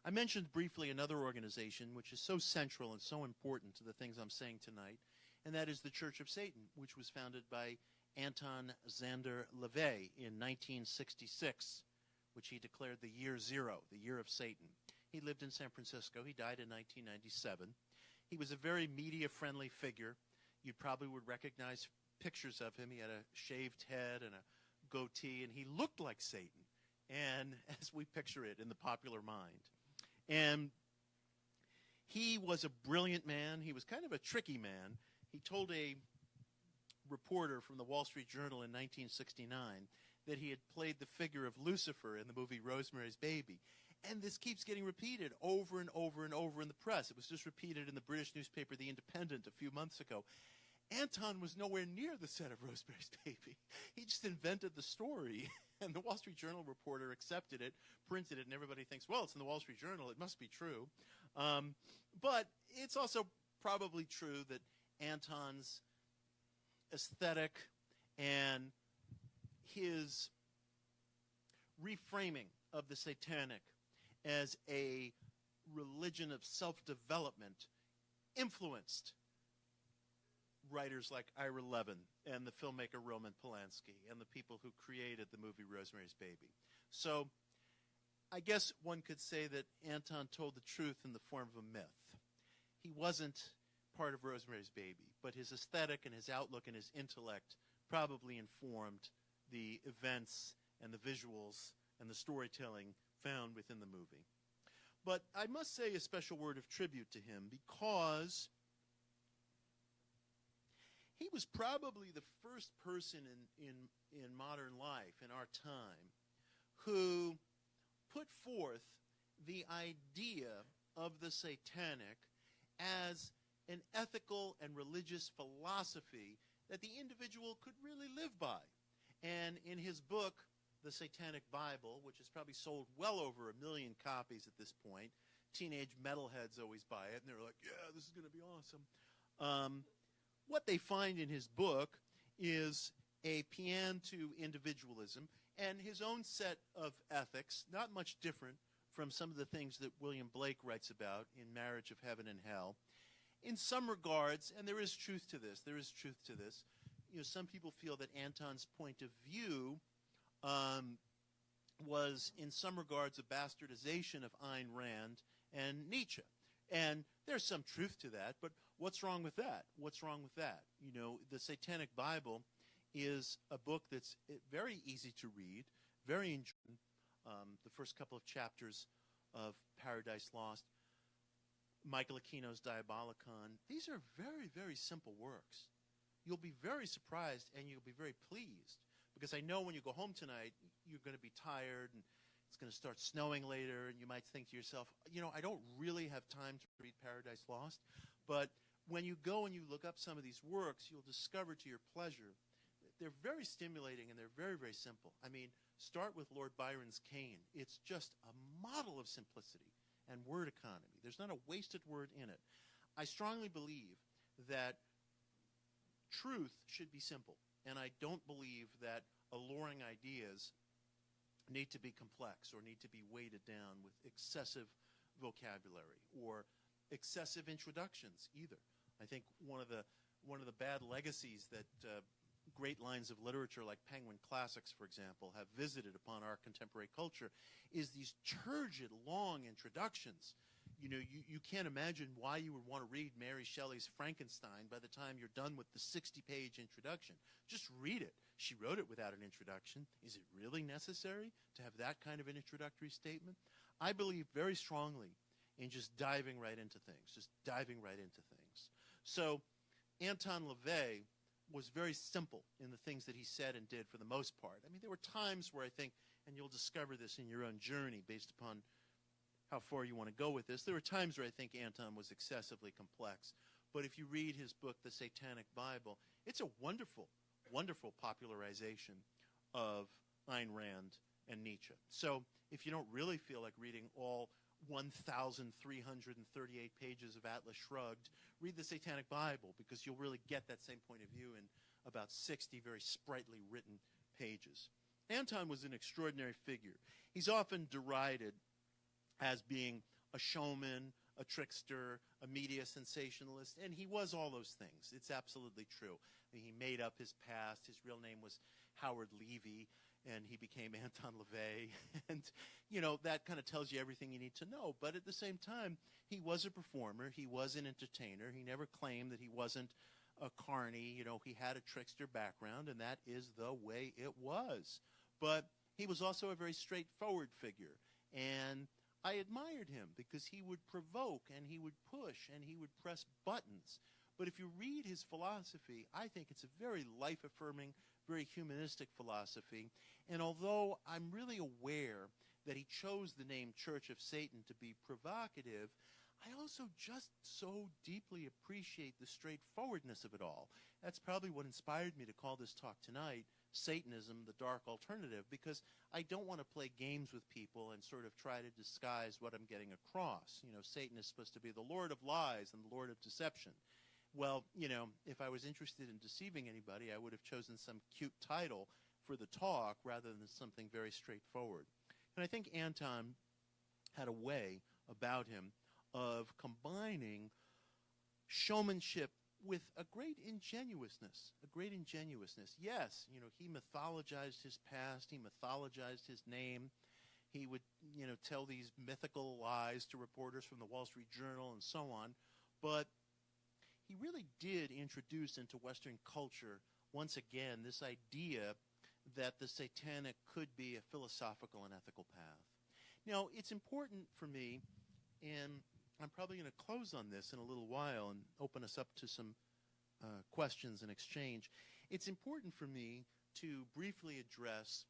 I mentioned briefly another organization which is so central and so important to the things I'm saying tonight, and that is the Church of Satan, which was founded by Anton Szandor LaVey in 1966, which he declared the year zero, the year of Satan. He lived in San Francisco. He died in 1997. He was a very media-friendly figure. You probably would recognize pictures of him. He had a shaved head and a goatee, and he looked like Satan, and as we picture it in the popular mind. And he was a brilliant man. He was kind of a tricky man. He told a reporter from the Wall Street Journal in 1969 that he had played the figure of Lucifer in the movie Rosemary's Baby. And this keeps getting repeated over and over and over in the press. It was just repeated in the British newspaper The Independent a few months ago. Anton was nowhere near the set of Rosemary's Baby. He just invented the story, and the Wall Street Journal reporter accepted it, printed it, and everybody thinks, well, it's in the Wall Street Journal, it must be true. But it's also probably true that Anton's aesthetic and his reframing of the satanic as a religion of self-development influenced writers like Ira Levin and the filmmaker Roman Polanski and the people who created the movie Rosemary's Baby. So I guess one could say that Anton told the truth in the form of a myth. He wasn't part of Rosemary's Baby, but his aesthetic and his outlook and his intellect probably informed the events and the visuals and the storytelling found within the movie. But I must say a special word of tribute to him because he was probably the first person in modern life, in our time, who put forth the idea of the satanic as an ethical and religious philosophy that the individual could really live by. And in his book, The Satanic Bible, which has probably sold well over 1 million copies at this point, teenage metalheads always buy it, and they're like, yeah, this is going to be awesome. What they find in his book is a paean to individualism and his own set of ethics, not much different from some of the things that William Blake writes about in Marriage of Heaven and Hell. In some regards, and there is truth to this, you know, some people feel that Anton's point of view was in some regards a bastardization of Ayn Rand and Nietzsche. And there's some truth to that, but what's wrong with that? What's wrong with that? You know, the Satanic Bible is a book that's very easy to read, very enjoyable. The first couple of chapters of Paradise Lost, Michael Aquino's Diabolicon, these are very, very simple works. You'll be very surprised and you'll be very pleased, because I know when you go home tonight, you're going to be tired and it's going to start snowing later, and you might think to yourself, you know, I don't really have time to read Paradise Lost. But when you go and you look up some of these works, you'll discover to your pleasure they're very stimulating and they're very, very simple. I mean, start with Lord Byron's Cain. It's just a model of simplicity and word economy. There's not a wasted word in it. I strongly believe that truth should be simple, and I don't believe that alluring ideas need to be complex or need to be weighted down with excessive vocabulary or excessive introductions either. I think one of the bad legacies that great lines of literature like Penguin Classics, for example, have visited upon our contemporary culture is these turgid, long introductions. You know, you can't imagine why you would want to read Mary Shelley's Frankenstein by the time you're done with the 60-page introduction. Just read it. She wrote it without an introduction. Is it really necessary to have that kind of an introductory statement? I believe very strongly in just diving right into things, So Anton LaVey was very simple in the things that he said and did for the most part. I mean, there were times where I think, and you'll discover this in your own journey based upon how far you want to go with this, there were times where I think Anton was excessively complex. But if you read his book, The Satanic Bible, it's a wonderful, wonderful popularization of Ayn Rand and Nietzsche. So if you don't really feel like reading all 1,338 pages of Atlas Shrugged, read the Satanic Bible, because you'll really get that same point of view in about 60 very sprightly written pages. Anton was an extraordinary figure. He's often derided as being a showman, a trickster, a media sensationalist, and he was all those things. It's absolutely true. I mean, he made up his past. His real name was Howard Levy, and he became Anton LaVey. And, you know, that kind of tells you everything you need to know. But at the same time, he was a performer. He was an entertainer. He never claimed that he wasn't a carny. You know, he had a trickster background, and that is the way it was. But he was also a very straightforward figure. And I admired him because he would provoke and he would push and he would press buttons. But if you read his philosophy, I think it's a very life-affirming, very humanistic philosophy. And although I'm really aware that he chose the name Church of Satan to be provocative, I also just so deeply appreciate the straightforwardness of it all. That's probably what inspired me to call this talk tonight, Satanism, the Dark Alternative, because I don't want to play games with people and sort of try to disguise what I'm getting across. You know, Satan is supposed to be the Lord of lies and the Lord of deception. Well, you know, if I was interested in deceiving anybody, I would have chosen some cute title for the talk rather than something very straightforward. And I think Anton had a way about him of combining showmanship with a great ingenuousness. Yes, you know, he mythologized his past. He mythologized his name. He would, you know, tell these mythical lies to reporters from the Wall Street Journal and so on. But he really did introduce into Western culture, once again, this idea that the satanic could be a philosophical and ethical path. Now, it's important for me, and I'm probably going to close on this in a little while and open us up to some questions and exchange. It's important for me to briefly address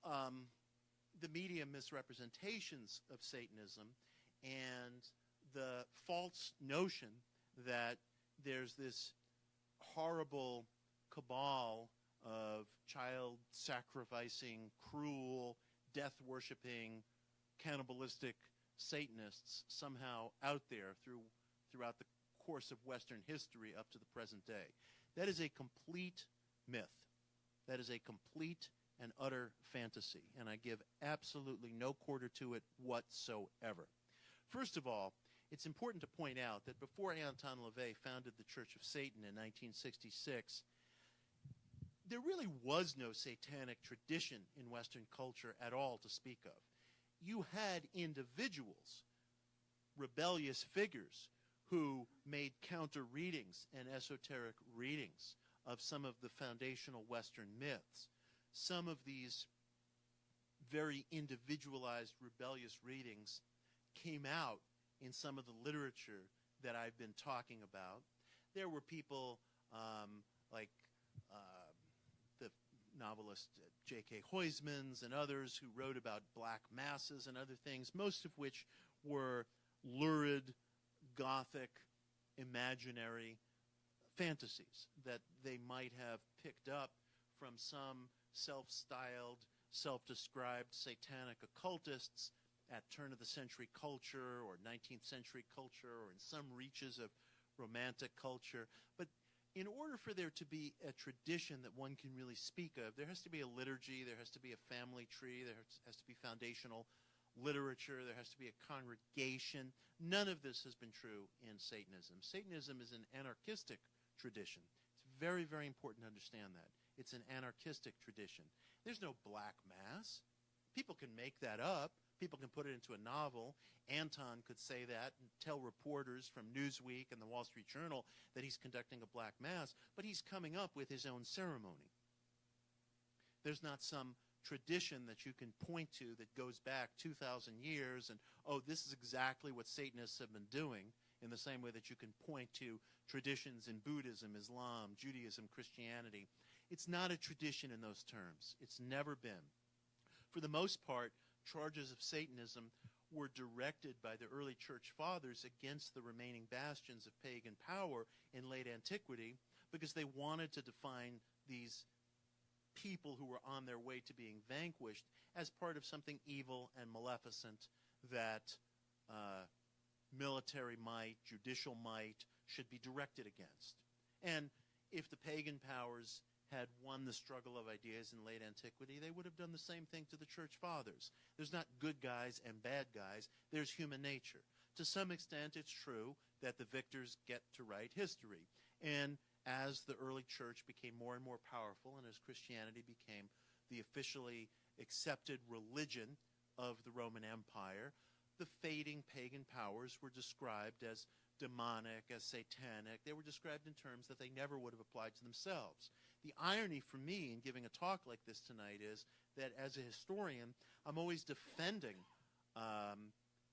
the media misrepresentations of Satanism and the false notion that there's this horrible cabal of child-sacrificing, cruel, death-worshipping, cannibalistic Satanists somehow out there throughout the course of Western history up to the present day. That is a complete myth. That is a complete and utter fantasy, and I give absolutely no quarter to it whatsoever. First of all, it's important to point out that before Anton LaVey founded the Church of Satan in 1966, there really was no satanic tradition in Western culture at all to speak of. You had individuals, rebellious figures, who made counter readings and esoteric readings of some of the foundational Western myths. Some of these very individualized rebellious readings came out in some of the literature that I've been talking about. There were people like the novelist J.K. Huysmans and others who wrote about black masses and other things, most of which were lurid, gothic, imaginary fantasies that they might have picked up from some self-styled, self-described satanic occultists at turn-of-the-century culture or 19th century culture or in some reaches of romantic culture. But in order for there to be a tradition that one can really speak of, there has to be a liturgy, there has to be a family tree, there has to be foundational literature, there has to be a congregation. None of this has been true in Satanism. Satanism is an anarchistic tradition. It's very, very important to understand that. It's an anarchistic tradition. There's no black mass. People can make that up. People can put it into a novel. Anton could say that and tell reporters from Newsweek and the Wall Street Journal that he's conducting a black mass, but he's coming up with his own ceremony. There's not some tradition that you can point to that goes back 2,000 years and, oh, this is exactly what Satanists have been doing, in the same way that you can point to traditions in Buddhism, Islam, Judaism, Christianity. It's not a tradition in those terms. It's never been. For the most part, charges of Satanism were directed by the early church fathers against the remaining bastions of pagan power in late antiquity because they wanted to define these people who were on their way to being vanquished as part of something evil and maleficent that military might, judicial might should be directed against. And if the pagan powers had won the struggle of ideas in late antiquity, they would have done the same thing to the church fathers. There's not good guys and bad guys. There's human nature. To some extent, it's true that the victors get to write history. And as the early church became more and more powerful, and as Christianity became the officially accepted religion of the Roman Empire, the fading pagan powers were described as demonic, as satanic. They were described in terms that they never would have applied to themselves. The irony for me in giving a talk like this tonight is that as a historian, I'm always defending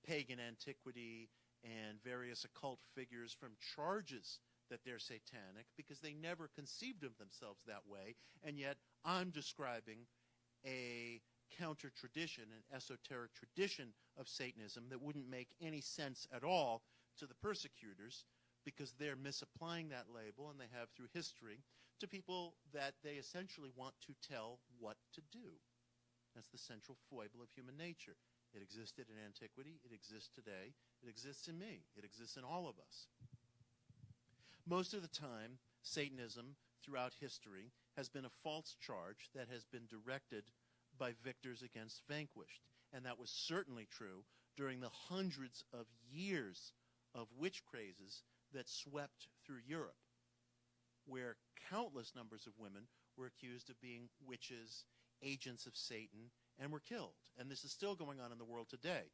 pagan antiquity and various occult figures from charges that they're satanic because they never conceived of themselves that way, and yet I'm describing a counter-tradition, an esoteric tradition of Satanism that wouldn't make any sense at all to the persecutors because they're misapplying that label, and they have through history, to people that they essentially want to tell what to do. That's the central foible of human nature. It existed in antiquity, it exists today, it exists in me, it exists in all of us. Most of the time, Satanism throughout history has been a false charge that has been directed by victors against vanquished. And that was certainly true during the hundreds of years of witch crazes that swept through Europe, where countless numbers of women were accused of being witches, agents of Satan, and were killed. And this is still going on in the world today.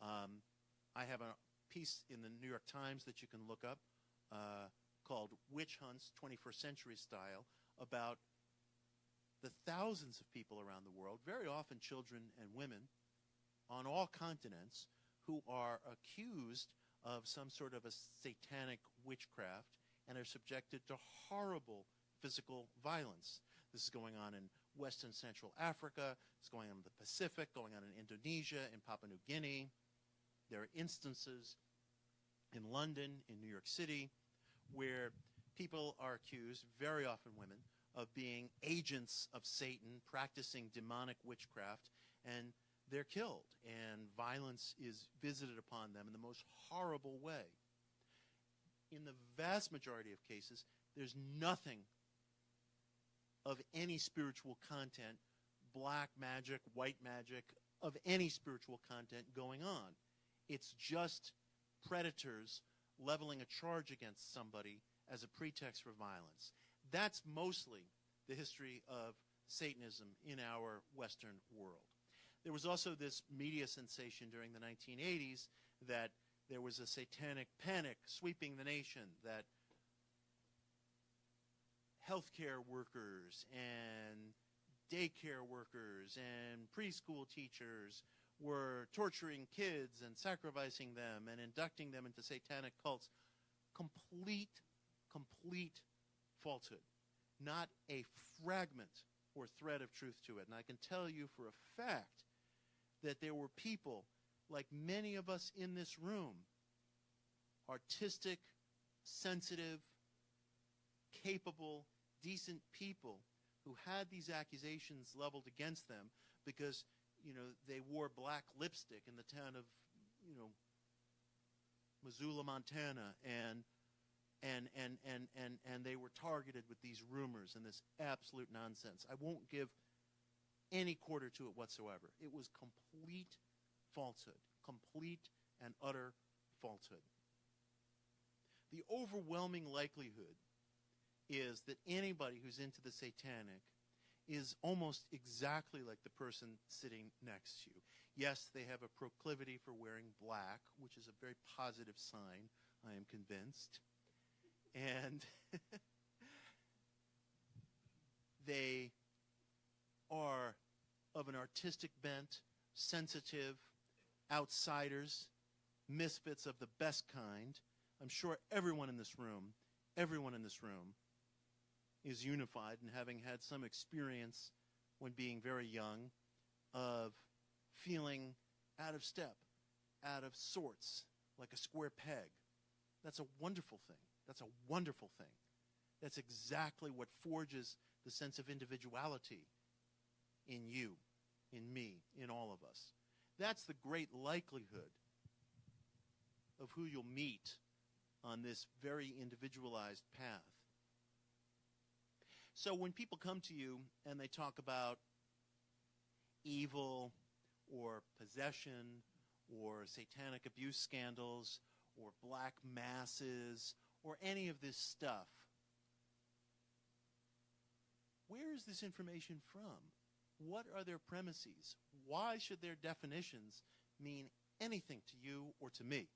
I have a piece in the New York Times that you can look up called Witch Hunts, 21st Century Style, about the thousands of people around the world, very often children and women, on all continents, who are accused of some sort of a satanic witchcraft and are subjected to horrible physical violence. This is going on in West and Central Africa. It's going on in the Pacific, going on in Indonesia, in Papua New Guinea. There are instances in London, in New York City, where people are accused, very often women, of being agents of Satan, practicing demonic witchcraft, and they're killed, and violence is visited upon them in the most horrible way. In the vast majority of cases, there's nothing of any spiritual content, black magic, white magic, of any spiritual content going on. It's just predators leveling a charge against somebody as a pretext for violence. That's mostly the history of Satanism in our Western world. There was also this media sensation during the 1980s that there was a satanic panic sweeping the nation, that healthcare workers and daycare workers and preschool teachers were torturing kids and sacrificing them and inducting them into satanic cults. Complete falsehood. Not a fragment or thread of truth to it. And I can tell you for a fact that there were people, like many of us in this room, artistic, sensitive, capable, decent people who had these accusations leveled against them because, they wore black lipstick in the town of, Missoula, Montana, and they were targeted with these rumors and this absolute nonsense. I won't give any quarter to it whatsoever. It was complete falsehood, complete and utter falsehood. The overwhelming likelihood is that anybody who's into the satanic is almost exactly like the person sitting next to you. Yes, they have a proclivity for wearing black, which is a very positive sign, I am convinced. And they are of an artistic bent, sensitive, outsiders, misfits of the best kind. I'm sure everyone in this room is unified in having had some experience when being very young of feeling out of step, out of sorts, like a square peg. That's a wonderful thing. That's a wonderful thing. That's exactly what forges the sense of individuality in you, in me, in all of us. That's the great likelihood of who you'll meet on this very individualized path. So when people come to you and they talk about evil or possession or satanic abuse scandals or black masses or any of this stuff, where is this information from? What are their premises? Why should their definitions mean anything to you or to me?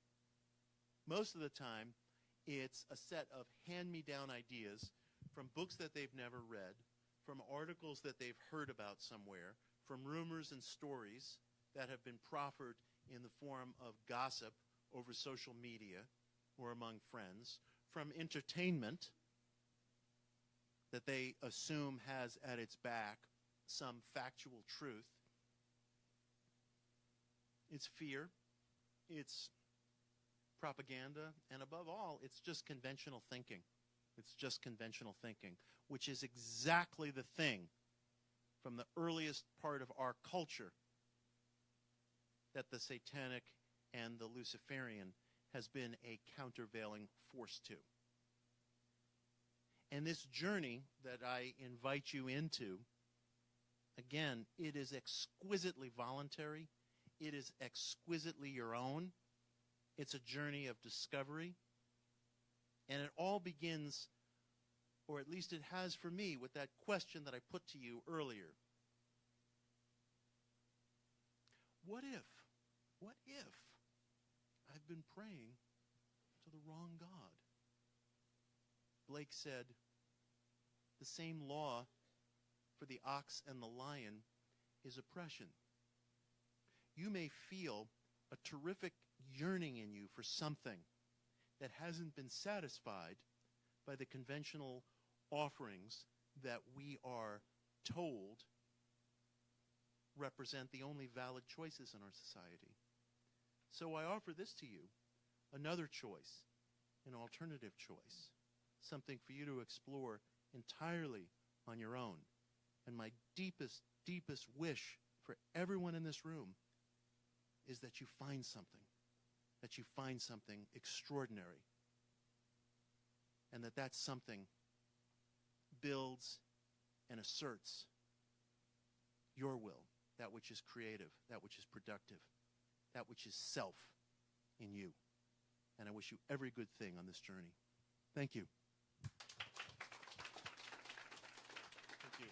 Most of the time, it's a set of hand-me-down ideas from books that they've never read, from articles that they've heard about somewhere, from rumors and stories that have been proffered in the form of gossip over social media or among friends, from entertainment that they assume has at its back some factual truth. It's fear, it's propaganda, and above all, it's just conventional thinking. It's just conventional thinking, which is exactly the thing from the earliest part of our culture that the Satanic and the Luciferian has been a countervailing force to. And this journey that I invite you into, again, it is exquisitely voluntary. It is exquisitely your own. It's a journey of discovery. And it all begins, or at least it has for me, with that question that I put to you earlier. What if I've been praying to the wrong God? Blake said, the same law for the ox and the lion is oppression. You may feel a terrific yearning in you for something that hasn't been satisfied by the conventional offerings that we are told represent the only valid choices in our society. So I offer this to you, another choice, an alternative choice, something for you to explore entirely on your own. And my deepest, deepest wish for everyone in this room is that you find something extraordinary, and that something builds and asserts your will, that which is creative, that which is productive, that which is self in you. And I wish you every good thing on this journey. Thank you. Thank you.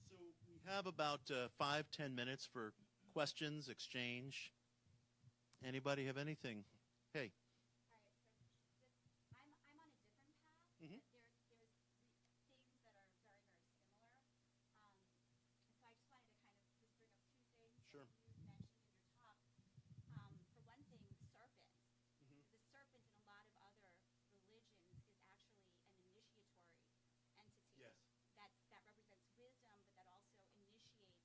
So we have about 5-10 minutes for questions, exchange. Anybody have anything? Hey.
I'm on a different path.
Mm-hmm.
There's things that are very, very similar. So I just wanted to kind of just bring up two things
Sure.
that you mentioned in your talk. For one thing, serpent.
Mm-hmm.
The serpent in a lot of other religions is actually an initiatory entity.
Yes.
That represents wisdom, but that also initiates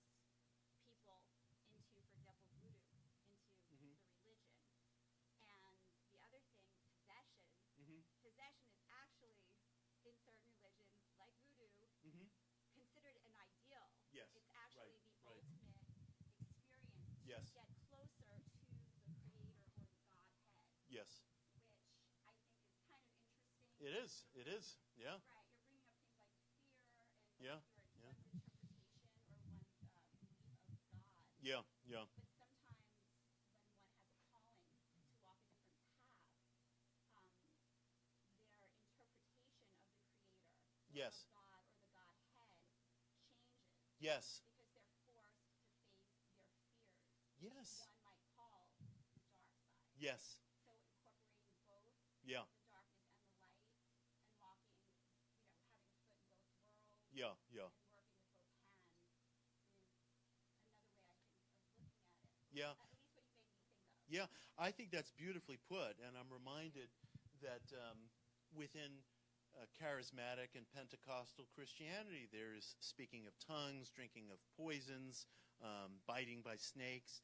people into, for example, voodoo, into
Mm-hmm.
the religion. And the other thing, possession.
Mm-hmm.
Possession is actually, in certain religions, like voodoo,
Mm-hmm.
considered an ideal.
Yes,
It's actually
right,
the
right.
ultimate experience
Yes.
to get closer to the Creator or the Godhead,
Yes.
which I think is kind of interesting.
It is. It is. Yeah.
Right, you're bringing up things like fear and
Yeah,
one's interpretation or one's belief of God.
Yeah. Yeah.
But sometimes when one has a calling to walk a different path, their interpretation of the Creator
Yes.
or of God or the Godhead changes.
Yes.
Because they're forced to face their fears.
Yes.
One might call the dark side.
Yes.
So incorporating both
Yeah.
the darkness and the light and walking, having a foot in both worlds
Yeah. Yeah.
and working with both hands is another way, I think, of looking at it.
Yeah.
At least what you made me think of.
Yeah. I think that's beautifully put, and I'm reminded that within charismatic and Pentecostal Christianity, there is speaking of tongues, drinking of poisons, biting by snakes,